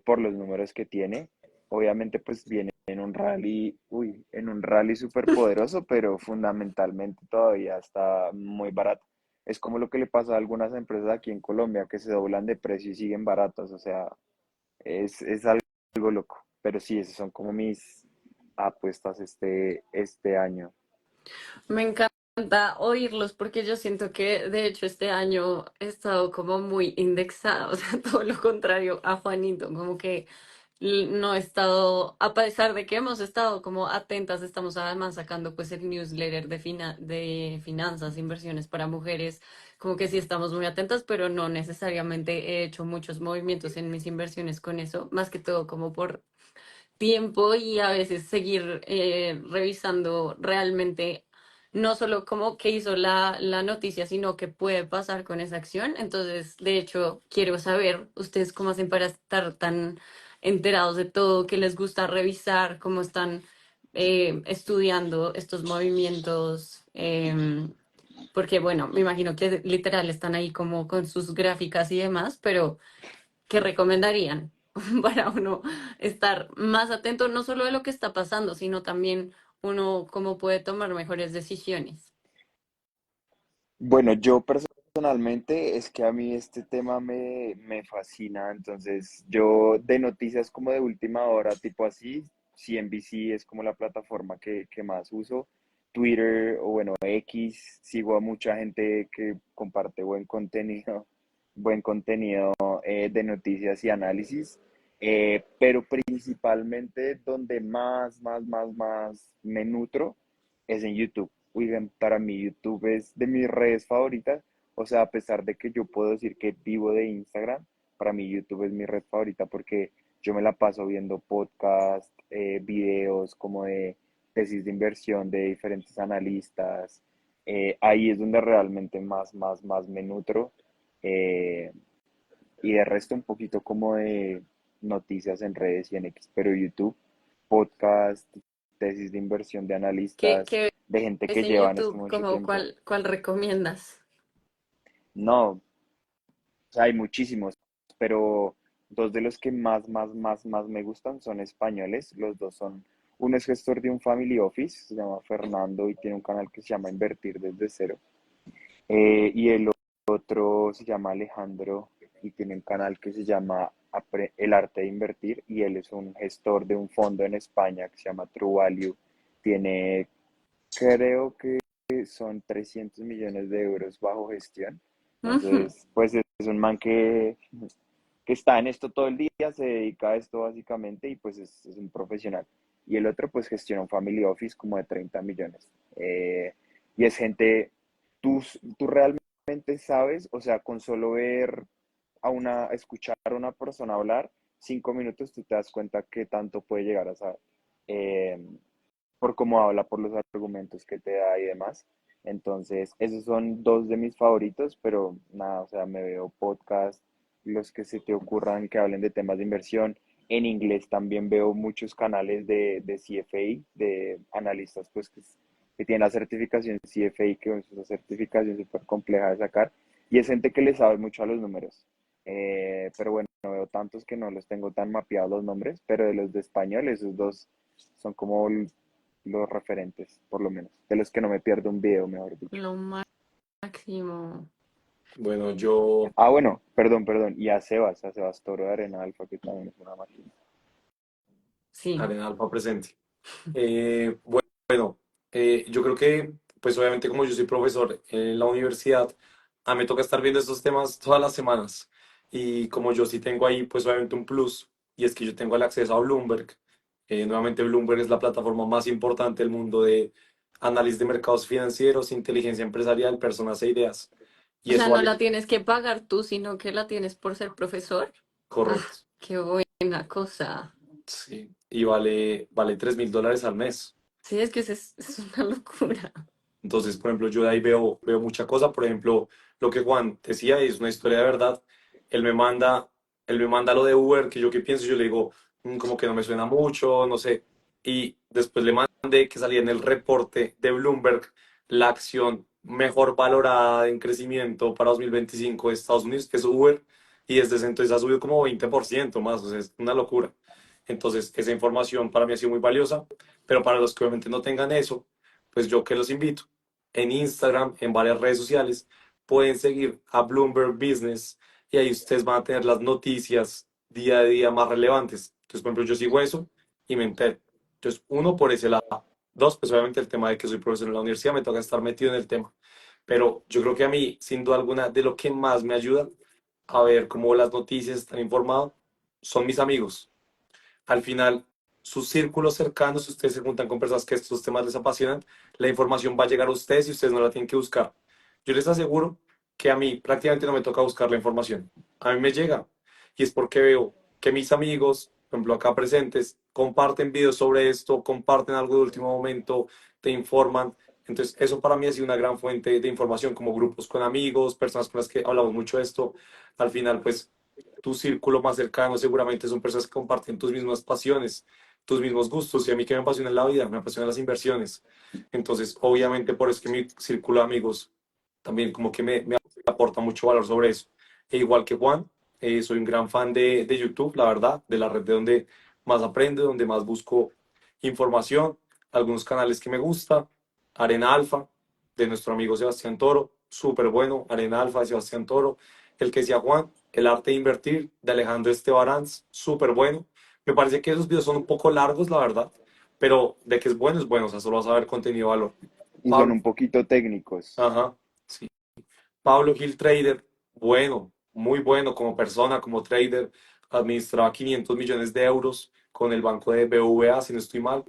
por los números que tiene. Obviamente, pues viene en un rally, uy, en un rally súper poderoso, pero fundamentalmente todavía está muy barata. Es como lo que le pasa a algunas empresas aquí en Colombia que se doblan de precio y siguen baratas, o sea, es algo loco. Pero sí, esas son como mis apuestas este año. Me encanta oírlos porque yo siento que de hecho este año he estado como muy indexada, o sea, todo lo contrario a Juanito, como que no he estado, a pesar de que hemos estado como atentas, estamos además sacando pues el newsletter de finanzas, inversiones para mujeres, como que sí estamos muy atentas, pero no necesariamente he hecho muchos movimientos en mis inversiones con eso, más que todo como por tiempo y a veces seguir revisando realmente no solo como que hizo la noticia, sino qué puede pasar con esa acción. Entonces, de hecho, quiero saber ustedes cómo hacen para estar tan enterados de todo, qué les gusta revisar, cómo están estudiando estos movimientos. Porque bueno, me imagino que literal están ahí como con sus gráficas y demás, pero ¿qué recomendarían para uno estar más atento no solo de lo que está pasando, sino también uno cómo puede tomar mejores decisiones? Bueno, yo personalmente es que a mí este tema me fascina, entonces yo de noticias como de última hora, tipo así, CNBC es como la plataforma que más uso, Twitter o bueno, X, sigo a mucha gente que comparte buen contenido de noticias y análisis, pero principalmente donde más me nutro es en YouTube. Oigan, para mí YouTube es de mis redes favoritas. O sea, a pesar de que yo puedo decir que vivo de Instagram, para mí YouTube es mi red favorita porque yo me la paso viendo podcasts, videos como de tesis de inversión de diferentes analistas. Ahí es donde realmente más me nutro. Eh, y de resto un poquito como de noticias en redes y en X, pero YouTube, podcast, tesis de inversión de analistas, ¿Qué de gente ves que en lleva en esto YouTube? mucho ¿Cómo, tiempo. cuál recomiendas? No, o sea, hay muchísimos, pero dos de los que más me gustan son españoles. Los dos son, uno es gestor de un family office, se llama Fernando y tiene un canal que se llama Invertir desde cero. Y el otro se llama Alejandro y tiene un canal que se llama El Arte de Invertir y él es un gestor de un fondo en España que se llama True Value. Tiene, creo que son 300 millones de euros bajo gestión. Ujú. Entonces, pues es un man que está en esto todo el día, se dedica a esto básicamente y pues es un profesional. Y el otro pues gestiona un family office como de 30 millones. Y es gente, tú realmente sabes, o sea, con solo ver escuchar a una persona hablar, 5 minutos tú te das cuenta qué tanto puede llegar a saber. Eh, por cómo habla, por los argumentos que te da y demás. Entonces, esos son dos de mis favoritos, pero nada, o sea, me veo podcast, los que se te ocurran que hablen de temas de inversión. En inglés también veo muchos canales de CFA, de analistas pues que tienen la certificación CFA, que es una certificación súper compleja de sacar, y es gente que le sabe mucho a los números. Pero bueno, no veo tantos que no los tengo tan mapeados los nombres, pero de los de español, esos dos son como los referentes, por lo menos, de los que no me pierdo un video, mejor dicho. Lo máximo. Bueno, yo, Ah, bueno, perdón, y a Sebas Toro de Arena Alfa, que también es una máquina. Sí. Arena Alfa presente. Bueno, yo creo que, pues obviamente como yo soy profesor en la universidad, a mí me toca estar viendo estos temas todas las semanas. Y como yo sí tengo ahí, pues obviamente un plus, y es que yo tengo el acceso a Bloomberg. Nuevamente Bloomberg es la plataforma más importante del mundo de análisis de mercados financieros, inteligencia empresarial, personas e ideas. O Y sea, eso no vale, la tienes que pagar tú, sino que la tienes por ser profesor. Ah, correcto, qué buena cosa. sí, y vale $3.000 al mes. Sí, es que es una locura. Entonces, por ejemplo, yo de ahí veo mucha cosa. Por ejemplo, lo que Juan decía y es una historia de verdad. Él me manda, él me manda lo de Uber, que yo qué pienso, yo le digo, como que no me suena mucho, no sé. Y después le mandé que salía en el reporte de Bloomberg la acción mejor valorada en crecimiento para 2025 de Estados Unidos, que es Uber, y desde ese entonces ha subido como 20% más, o sea, es una locura. Entonces, esa información para mí ha sido muy valiosa, pero para los que obviamente no tengan eso, pues yo que los invito en Instagram, en varias redes sociales, pueden seguir a Bloomberg Business y ahí ustedes van a tener las noticias día a día más relevantes. Entonces, por ejemplo, yo sigo eso y me entero. Entonces, uno, por ese lado. Dos, pues obviamente el tema de que soy profesor en la universidad, me toca estar metido en el tema. Pero yo creo que a mí, sin duda alguna, de lo que más me ayuda a ver cómo las noticias están informadas, son mis amigos. Al final, sus círculos cercanos, si ustedes se juntan con personas que estos temas les apasionan, la información va a llegar a ustedes y ustedes no la tienen que buscar. Yo les aseguro que a mí prácticamente no me toca buscar la información. A mí me llega. Y es porque veo que mis amigos, por ejemplo, acá presentes, comparten videos sobre esto, comparten algo de último momento, te informan. Entonces, eso para mí ha sido una gran fuente de información, como grupos con amigos, personas con las que hablamos mucho de esto. Al final, pues tu círculo más cercano seguramente son personas que comparten tus mismas pasiones, tus mismos gustos. Y a mí que me apasiona la vida, me apasionan las inversiones. Entonces, obviamente, por eso es que mi círculo de amigos también como que me aporta mucho valor sobre eso. E igual que Juan, soy un gran fan de YouTube, la verdad, de la red de donde más aprendo, donde más busco información, algunos canales que me gusta, Arena Alfa, de nuestro amigo Sebastián Toro, súper bueno, Arena Alfa de Sebastián Toro, el que decía Juan, El arte de invertir, de Alejandro Estebaranz, súper bueno. Me parece que esos videos son un poco largos, la verdad, pero de que es bueno, o sea, solo vas a ver contenido de valor. Y son Pablo, un poquito técnicos. ajá, sí. Pablo Gil Trader, bueno, muy bueno como persona, como trader, administraba 500 millones de euros con el banco de BVA, si no estoy mal.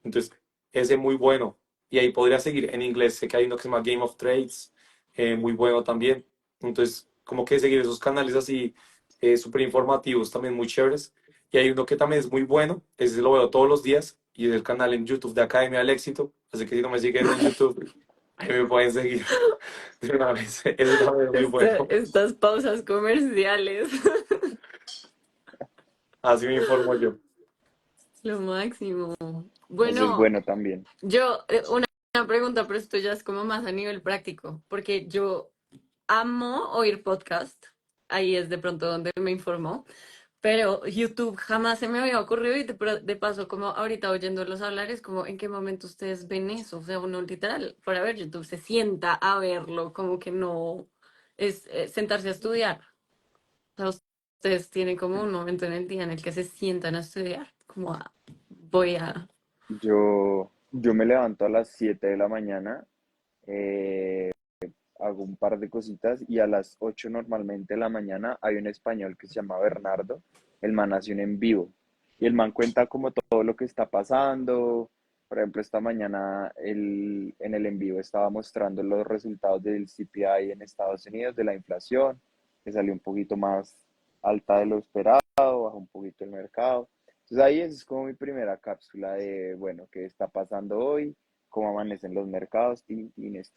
Entonces, ese muy bueno. Y ahí podría seguir en inglés. Sé que hay uno que se llama Game of Trades, muy bueno también. Entonces, como que seguir esos canales así, súper informativos, también muy chéveres. Y hay uno que también es muy bueno, ese lo veo todos los días, y es el canal en YouTube de Academia del Éxito. Así que si no me siguen en YouTube, ahí me pueden seguir de una vez. Ese también es muy bueno. Estas pausas comerciales. Así me informo yo. Lo máximo. Eso es Bueno, bueno también. yo, una pregunta, pero esto ya es como más a nivel práctico, porque yo amo oír podcast. Ahí es de pronto donde me informó. Pero YouTube jamás se me había ocurrido y de paso, como ahorita oyéndolos hablar, es como, ¿en qué momento ustedes ven eso? O sea, uno literal, para ver YouTube se sienta a verlo, como que no es sentarse a estudiar. O sea, ustedes tienen como un momento en el día en el que se sientan a estudiar, como voy a... Yo me levanto a las 7 de la mañana, eh, hago un par de cositas y a las 8 normalmente de la mañana hay un español que se llama Bernardo, el man hace un en vivo y el man cuenta como todo lo que está pasando. Por ejemplo, esta mañana en el en vivo estaba mostrando los resultados del CPI en Estados Unidos, de la inflación, que salió un poquito más alta de lo esperado, bajó un poquito el mercado. Entonces ahí es como mi primera cápsula de, bueno, qué está pasando hoy, cómo amanecen los mercados, tin, esto.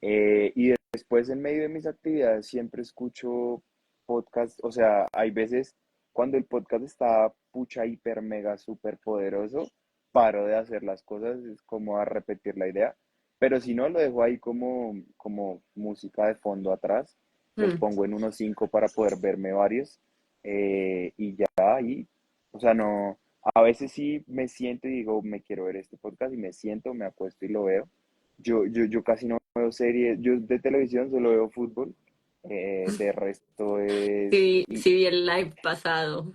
Y después en medio de mis actividades siempre escucho podcast, o sea, hay veces cuando el podcast está pucha, hiper, mega, súper poderoso, paro de hacer las cosas, es como a repetir la idea. Pero si no, lo dejo ahí como música de fondo atrás. Los Mm. pongo en 1.5 para poder verme varios. Y ya ahí, o sea, no, a veces sí me siento y digo, me quiero ver este podcast y me siento, me acuesto y lo veo. Yo casi no veo series, yo de televisión solo veo fútbol. De resto es, Sí, y, sí vi el live pasado.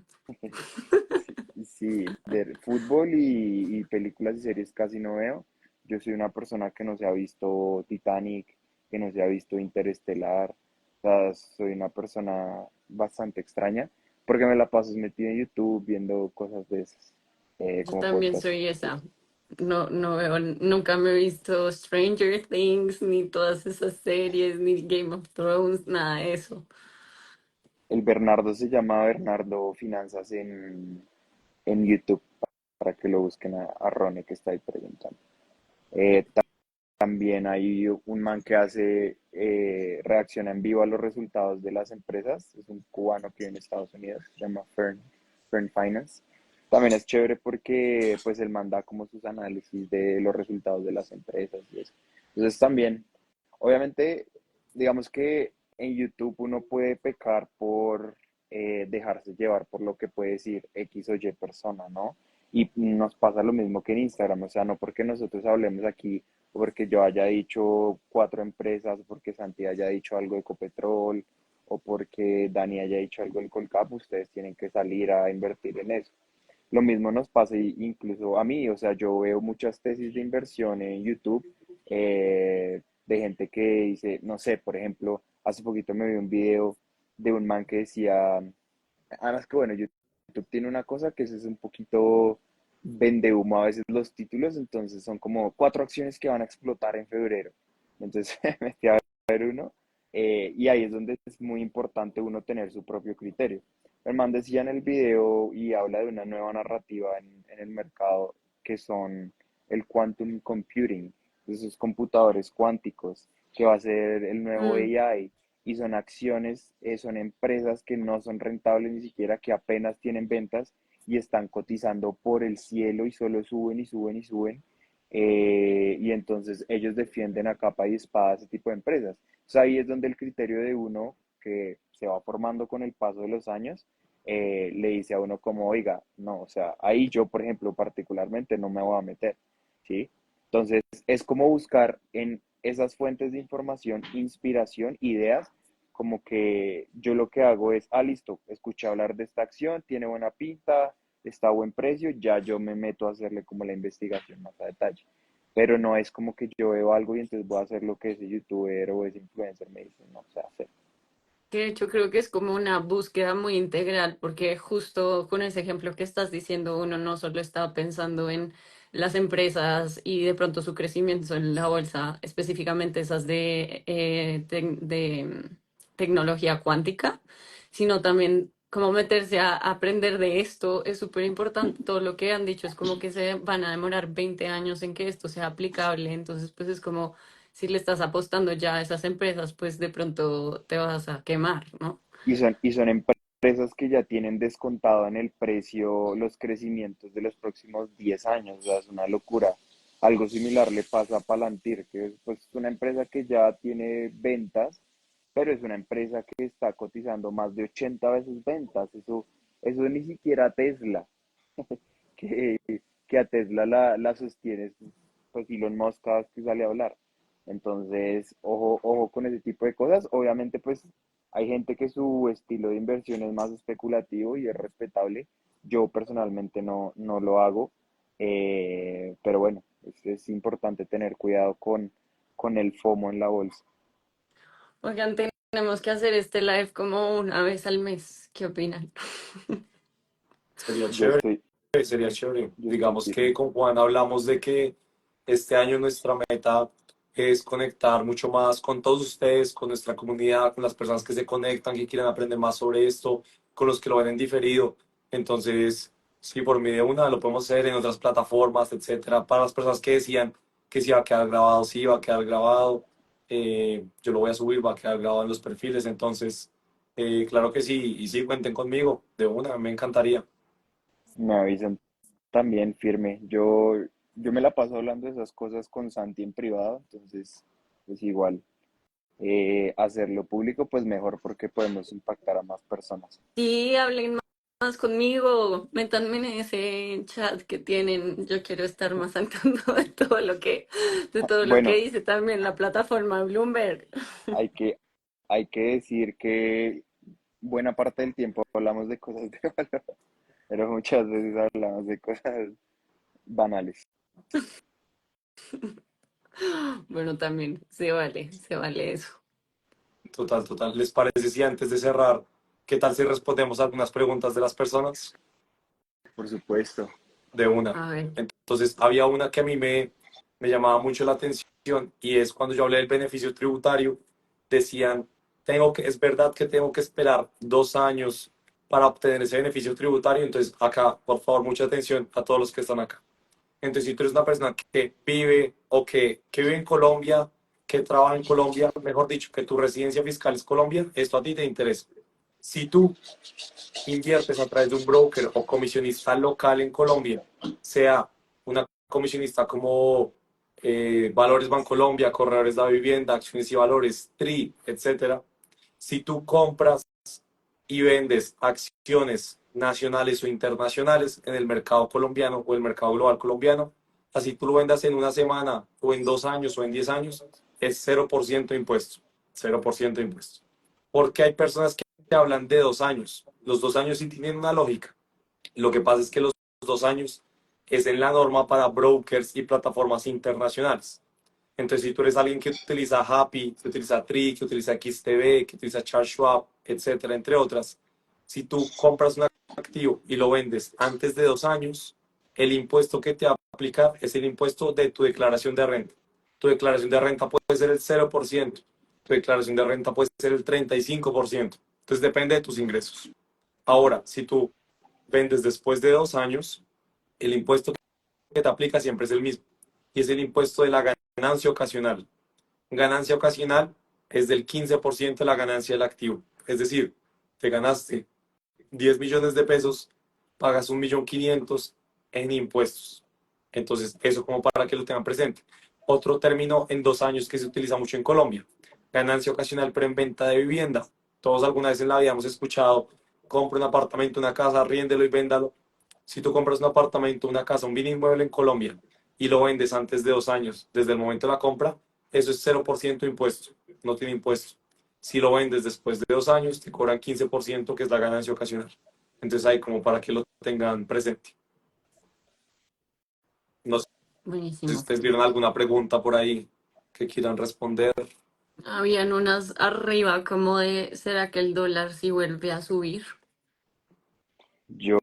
sí, sí, de fútbol y películas y series casi no veo. Yo soy una persona que no se ha visto Titanic, que no se ha visto Interestelar. O sea, soy una persona bastante extraña porque me la paso metido en YouTube viendo cosas de esas, Yo como también podcast. soy esa. No, no veo, nunca me he visto Stranger Things, ni todas esas series, ni Game of Thrones, nada de eso. El Bernardo se llama Bernardo Finanzas en YouTube, para que lo busquen a Rone que está ahí preguntando. Eh, También hay un man que hace, reacciona en vivo a los resultados de las empresas. Es un cubano que vive en Estados Unidos, se llama Fern Finance. También es chévere porque pues él manda como sus análisis de los resultados de las empresas y eso. Entonces también, obviamente, digamos que en YouTube uno puede pecar por dejarse llevar por lo que puede decir X o Y persona, ¿no? Y nos pasa lo mismo que en Instagram, o sea, no porque nosotros hablemos aquí o porque yo haya dicho cuatro empresas, o porque Santi haya dicho algo de Ecopetrol, o porque Dani haya dicho algo del Colcap, ustedes tienen que salir a invertir en eso. Lo mismo nos pasa incluso a mí, o sea, yo veo muchas tesis de inversión en YouTube de gente que dice, no sé, por ejemplo, hace poquito me vi un video de un man que decía, además que bueno, YouTube tiene una cosa que es un poquito vende humo a veces los títulos, entonces son como cuatro acciones que van a explotar en febrero. Entonces me metí a ver uno y ahí es donde es muy importante uno tener su propio criterio. El man decía en el video y habla de una nueva narrativa en el mercado que son el quantum computing, esos computadores cuánticos, que va a ser el nuevo Mm. AI y son acciones, son empresas que no son rentables ni siquiera, que apenas tienen ventas y están cotizando por el cielo y solo suben y suben y suben. Y entonces ellos defienden a capa y espada ese tipo de empresas. Entonces ahí es donde el criterio de uno, que se va formando con el paso de los años, le dice a uno como, oiga, no, o sea, ahí yo, por ejemplo, particularmente no me voy a meter, ¿sí? Entonces, es como buscar en esas fuentes de información, inspiración, ideas, como que yo lo que hago es, listo, escuché hablar de esta acción, tiene buena pinta, está a buen precio, ya yo me meto a hacerle como la investigación más a detalle. Pero no es como que yo veo algo y entonces voy a hacer lo que ese youtuber o ese influencer me dice, no sé hacer. Que de hecho creo que es como una búsqueda muy integral, porque justo con ese ejemplo que estás diciendo, uno no solo estaba pensando en las empresas y de pronto su crecimiento en la bolsa, específicamente esas de tecnología cuántica, sino también como meterse a aprender de esto es súper importante. Todo lo que han dicho es como que se van a demorar 20 años en que esto sea aplicable, entonces pues es como si le estás apostando ya a esas empresas, pues de pronto te vas a quemar, ¿no? Y son empresas que ya tienen descontado en el precio los crecimientos de los próximos 10 años, o sea, es una locura. Algo similar le pasa a Palantir, que es pues, una empresa que ya tiene ventas, pero es una empresa que está cotizando más de 80 veces ventas. Eso ni siquiera Tesla, que, que a Tesla la sostiene, pues Elon Musk cada vez que sale a hablar. Entonces, ojo con ese tipo de cosas. Obviamente, pues hay gente que su estilo de inversión es más especulativo y es respetable. Yo personalmente no lo hago, pero bueno, es importante tener cuidado con el FOMO en la bolsa. Oigan, tenemos que hacer este live como una vez al mes. ¿Qué opinan? Sería Yo chévere. estoy, Sería chévere. yo estoy Digamos firme. que con Juan hablamos de que este año nuestra meta es conectar mucho más con todos ustedes, con nuestra comunidad, con las personas que se conectan, que quieren aprender más sobre esto, con los que lo ven en diferido. Entonces, sí, por medio de una lo podemos hacer en otras plataformas, etcétera. Para las personas que decían que si va a quedar grabado, sí, va a quedar grabado. Yo lo voy a subir, va a quedar grabado en los perfiles. Entonces, claro que sí, y sí, cuenten conmigo de una, me encantaría. Me avisan también firme. Yo me la paso hablando de esas cosas con Santi en privado, entonces pues igual hacerlo público pues mejor porque podemos impactar a más personas. Sí, hablen más conmigo, métanme en ese chat que tienen. Yo quiero estar más al tanto de todo lo que Bueno, dice también la plataforma Bloomberg. hay que, hay que decir que buena parte del tiempo hablamos de cosas de valor, pero muchas veces hablamos de cosas banales. Bueno, también se vale eso. Total, total. ¿Les parece si antes de cerrar, qué tal si respondemos algunas preguntas de las personas? Por supuesto. De una. A ver. Entonces, había una que a mí me llamaba mucho la atención y es cuando yo hablé del beneficio tributario, decían, es verdad que tengo que esperar 2 años para obtener ese beneficio tributario. Entonces, acá, por favor, mucha atención a todos los que están acá. Entonces, si tú eres una persona que vive o que vive en Colombia, que trabaja en Colombia, mejor dicho, que tu residencia fiscal es Colombia, esto a ti te interesa. Si tú inviertes a través de un broker o comisionista local en Colombia, sea una comisionista como Valores Bancolombia, Corredores de la Vivienda, Acciones y Valores, TRI, etcétera, si tú compras y vendes acciones nacionales o internacionales en el mercado colombiano o el mercado global colombiano, así tú lo vendas en una semana o en 2 años o en 10 años, es 0% de impuesto. 0% de impuesto. Porque hay personas que hablan de 2 años. Los 2 años sí tienen una lógica. Lo que pasa es que los 2 años es en la norma para brokers y plataformas internacionales. Entonces, si tú eres alguien que utiliza Happy, que utiliza Tree, que utiliza XTB, que utiliza Charles Schwab, etcétera, entre otras, si tú compras un activo y lo vendes antes de 2 años, el impuesto que te va a aplicar es el impuesto de tu declaración de renta. Tu declaración de renta puede ser el 0%, tu declaración de renta puede ser el 35%. Entonces, depende de tus ingresos. Ahora, si tú vendes después de 2 años, el impuesto que te aplica siempre es el mismo y es el impuesto de la ganancia ocasional. Ganancia ocasional es del 15% de la ganancia del activo. Es decir, te ganaste 10 millones de pesos, pagas 1.500.000 en impuestos. Entonces, eso como para que lo tengan presente. Otro término en 2 años que se utiliza mucho en Colombia, ganancia ocasional pero en venta de vivienda. Todos alguna vez en la vida hemos escuchado, compra un apartamento, una casa, arriéndelo y véndalo. Si tú compras un apartamento, una casa, un bien inmueble en Colombia y lo vendes antes de 2 años, desde el momento de la compra, eso es 0% de impuesto, no tiene impuesto. Si lo vendes después de 2 años, te cobran 15%, que es la ganancia ocasional. Entonces ahí como para que lo tengan presente. No sé si Buenísimo. ustedes vieron alguna pregunta por ahí que quieran responder. Habían unas arriba como de, ¿será que el dólar sí vuelve a subir? Yo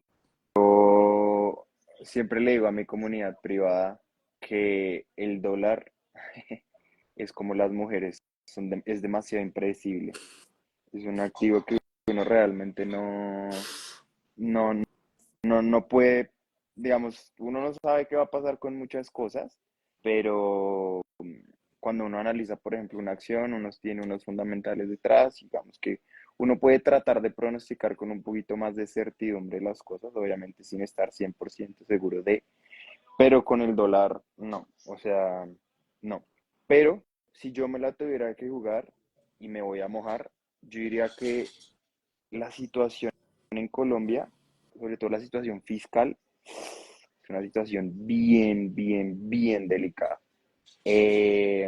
siempre le digo a mi comunidad privada que el dólar es como las mujeres, es demasiado impredecible. Es un activo que uno realmente no, no puede, digamos, uno no sabe qué va a pasar con muchas cosas, pero cuando uno analiza, por ejemplo, una acción, uno tiene unos fundamentales detrás, digamos que uno puede tratar de pronosticar con un poquito más de certidumbre las cosas, obviamente sin estar 100% seguro de, pero con el dólar no, o sea, no. Pero si yo me la tuviera que jugar y me voy a mojar, yo diría que la situación en Colombia, sobre todo la situación fiscal, es una situación bien, bien, bien delicada. Eh,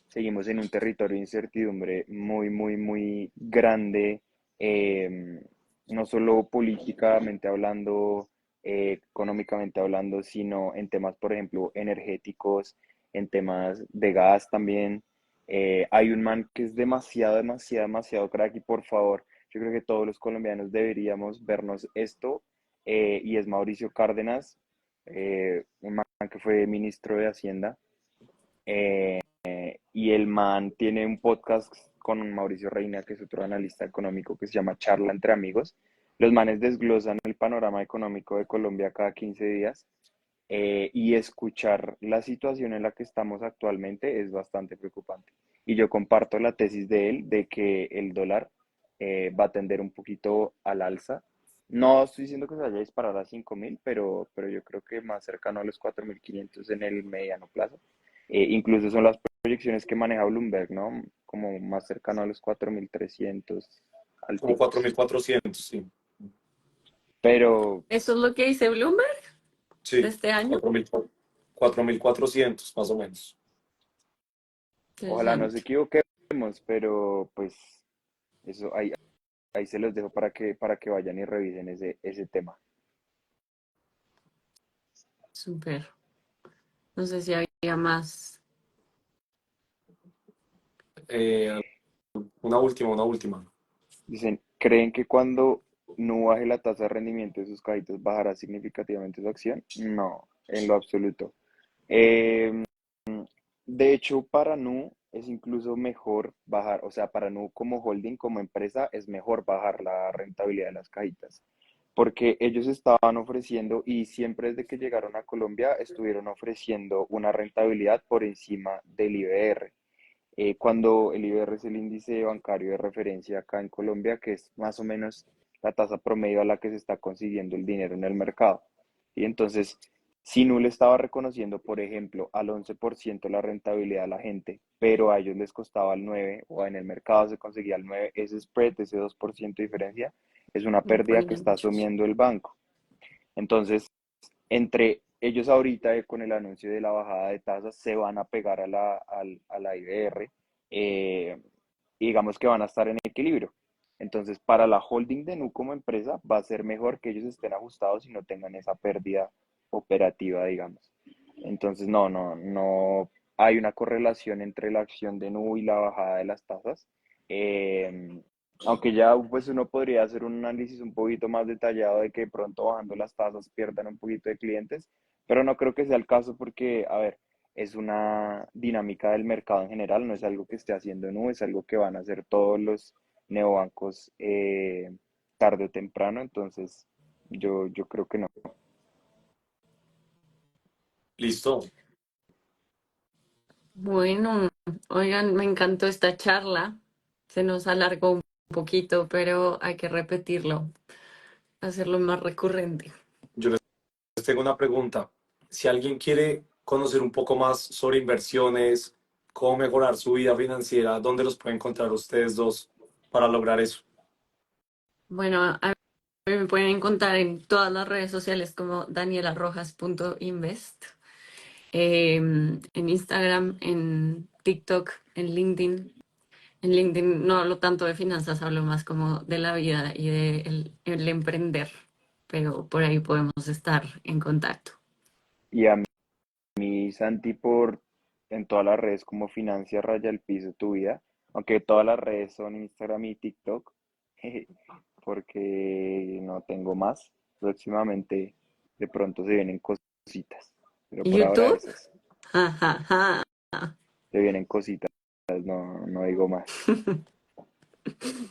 Seguimos en un territorio de incertidumbre muy, muy, muy grande, eh, no solo políticamente hablando, económicamente hablando, sino en temas, por ejemplo, energéticos, en temas de gas también. Hay un man que es demasiado, demasiado, demasiado crack y por favor, yo creo que todos los colombianos deberíamos vernos esto y es Mauricio Cárdenas, un man que fue ministro de Hacienda. eh, y el man tiene un podcast con Mauricio Reina, que es otro analista económico, que se llama Charla entre Amigos. Los manes desglosan el panorama económico de Colombia cada 15 días y escuchar la situación en la que estamos actualmente es bastante preocupante. Y yo comparto la tesis de él de que el dólar va a tender un poquito al alza No estoy diciendo que se vaya a disparar a 5.000, pero yo creo que más cercano a los 4.500 en el mediano plazo. Incluso son las proyecciones que maneja Bloomberg, ¿no? Como más cercano a los 4.300 Como cuatro alticos. mil cuatrocientos sí. Pero ¿Eso es lo que dice Bloomberg de Sí, este año? 4.400 más o menos. ojalá nos Interesante. equivoquemos, pero pues eso ahí se los dejo para que vayan y revisen ese tema. Súper. No sé si había más. Eh, una última. Dicen, ¿creen que cuando no baje la tasa de rendimiento de sus cajitas bajará significativamente su acción? No, en lo absoluto. Eh, de hecho, para Nu es incluso mejor bajar, o sea, para Nu como holding, como empresa, es mejor bajar la rentabilidad de las cajitas, porque ellos estaban ofreciendo y siempre desde que llegaron a Colombia estuvieron ofreciendo una rentabilidad por encima del IBR. Cuando el IBR es el índice bancario de referencia acá en Colombia, que es más o menos la tasa promedio a la que se está consiguiendo el dinero en el mercado. Y entonces, si no le estaba reconociendo, por ejemplo, al 11% la rentabilidad a la gente, pero a ellos les costaba el 9% o en el mercado se conseguía el 9%, ese spread, ese 2% de diferencia, es una Me pérdida que ponían está muchos. asumiendo el banco. Entonces, entre ellos ahorita con el anuncio de la bajada de tasas se van a pegar a la IBR, eh, y digamos que van a estar en equilibrio. Entonces, para la holding de Nu como empresa va a ser mejor que ellos estén ajustados y no tengan esa pérdida operativa, digamos. Entonces, no hay una correlación entre la acción de Nu y la bajada de las tasas. Eh, Aunque ya pues uno podría hacer un análisis un poquito más detallado de que pronto bajando las tasas pierdan un poquito de clientes, pero no creo que sea el caso porque, a ver, es una dinámica del mercado en general, no es algo que esté haciendo Nu, es algo que van a hacer todos los neobancos tarde o temprano, entonces yo creo que no. Listo. Bueno, oigan, me encantó esta charla. Se nos alargó un poquito, pero hay que repetirlo, hacerlo más recurrente. Yo les tengo una pregunta. Si alguien quiere conocer un poco más sobre inversiones, cómo mejorar su vida financiera, ¿dónde los pueden encontrar ustedes dos para lograr eso? Bueno, a mí me pueden encontrar en todas las redes sociales como danielarojas.invest, en Instagram, en TikTok, en LinkedIn. En LinkedIn no hablo tanto de finanzas, hablo más como de la vida y de el emprender, pero por ahí podemos estar en contacto. Y a mí, Santi, por en todas las redes como Financia Raya el Piso Tu Vida, aunque todas las redes son Instagram y TikTok, porque no tengo más. Próximamente de pronto se vienen cositas, pero por ahora YouTube, esas. ja, ja, ja. Se vienen cositas, no digo más.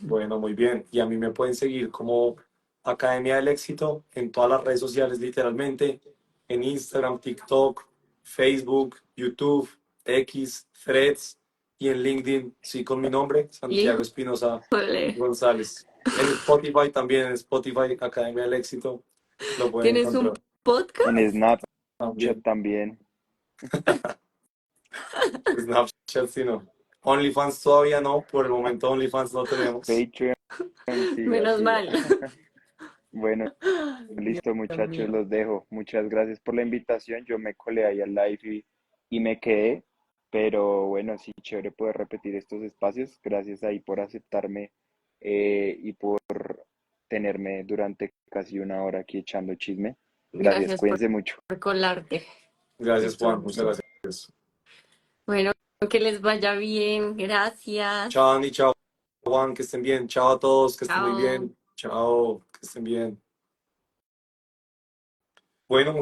Bueno, muy bien. Y a mí me pueden seguir como Academia del Éxito en todas las redes sociales, literalmente, en Instagram, TikTok, Facebook, YouTube, X, Threads y en LinkedIn, sí, con mi nombre, Santiago Espinosa Híjole, González. En Spotify también, en Spotify, Academia del Éxito, lo pueden ¿tienes un encontrar En podcast? Snapchat también. también, Snapchat, sí, no. OnlyFans todavía no, por el momento OnlyFans no tenemos. Patreon, siga, Menos siga. mal. Bueno, Dios listo muchachos, mío. los dejo. Muchas gracias por la invitación. Yo me colé ahí al live y me quedé, pero bueno, sí, chévere poder repetir estos espacios. Gracias ahí por aceptarme, y por tenerme durante casi una hora aquí echando chisme. Gracias, Gracias cuídense mucho. por colarte. Gracias, Estuvo Juan. Muchas bueno. gracias. Bueno, que les vaya bien. Chao, Gracias. Andy. Chao, Juan. Que estén bien. Chao a todos. Que estén muy Chao. bien. Chao. Que estén bien. Bueno,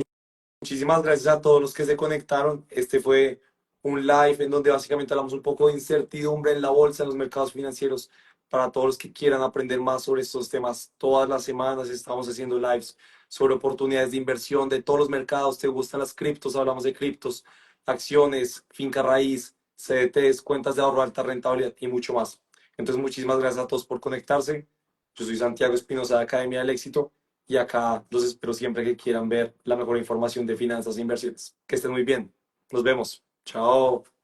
muchísimas gracias a todos los que se conectaron. Este fue un live en donde básicamente hablamos un poco de incertidumbre en la bolsa, en los mercados financieros. Para todos los que quieran aprender más sobre estos temas, todas las semanas estamos haciendo lives sobre oportunidades de inversión de todos los mercados. ¿Te gustan las criptos? Hablamos de criptos, acciones, finca raíz, CDTs, cuentas de ahorro, alta rentabilidad y mucho más. Entonces, muchísimas gracias a todos por conectarse. Yo soy Santiago Espinosa de Academia del Éxito y acá los espero siempre que quieran ver la mejor información de finanzas e inversiones. Que estén muy bien. Nos vemos. Chao.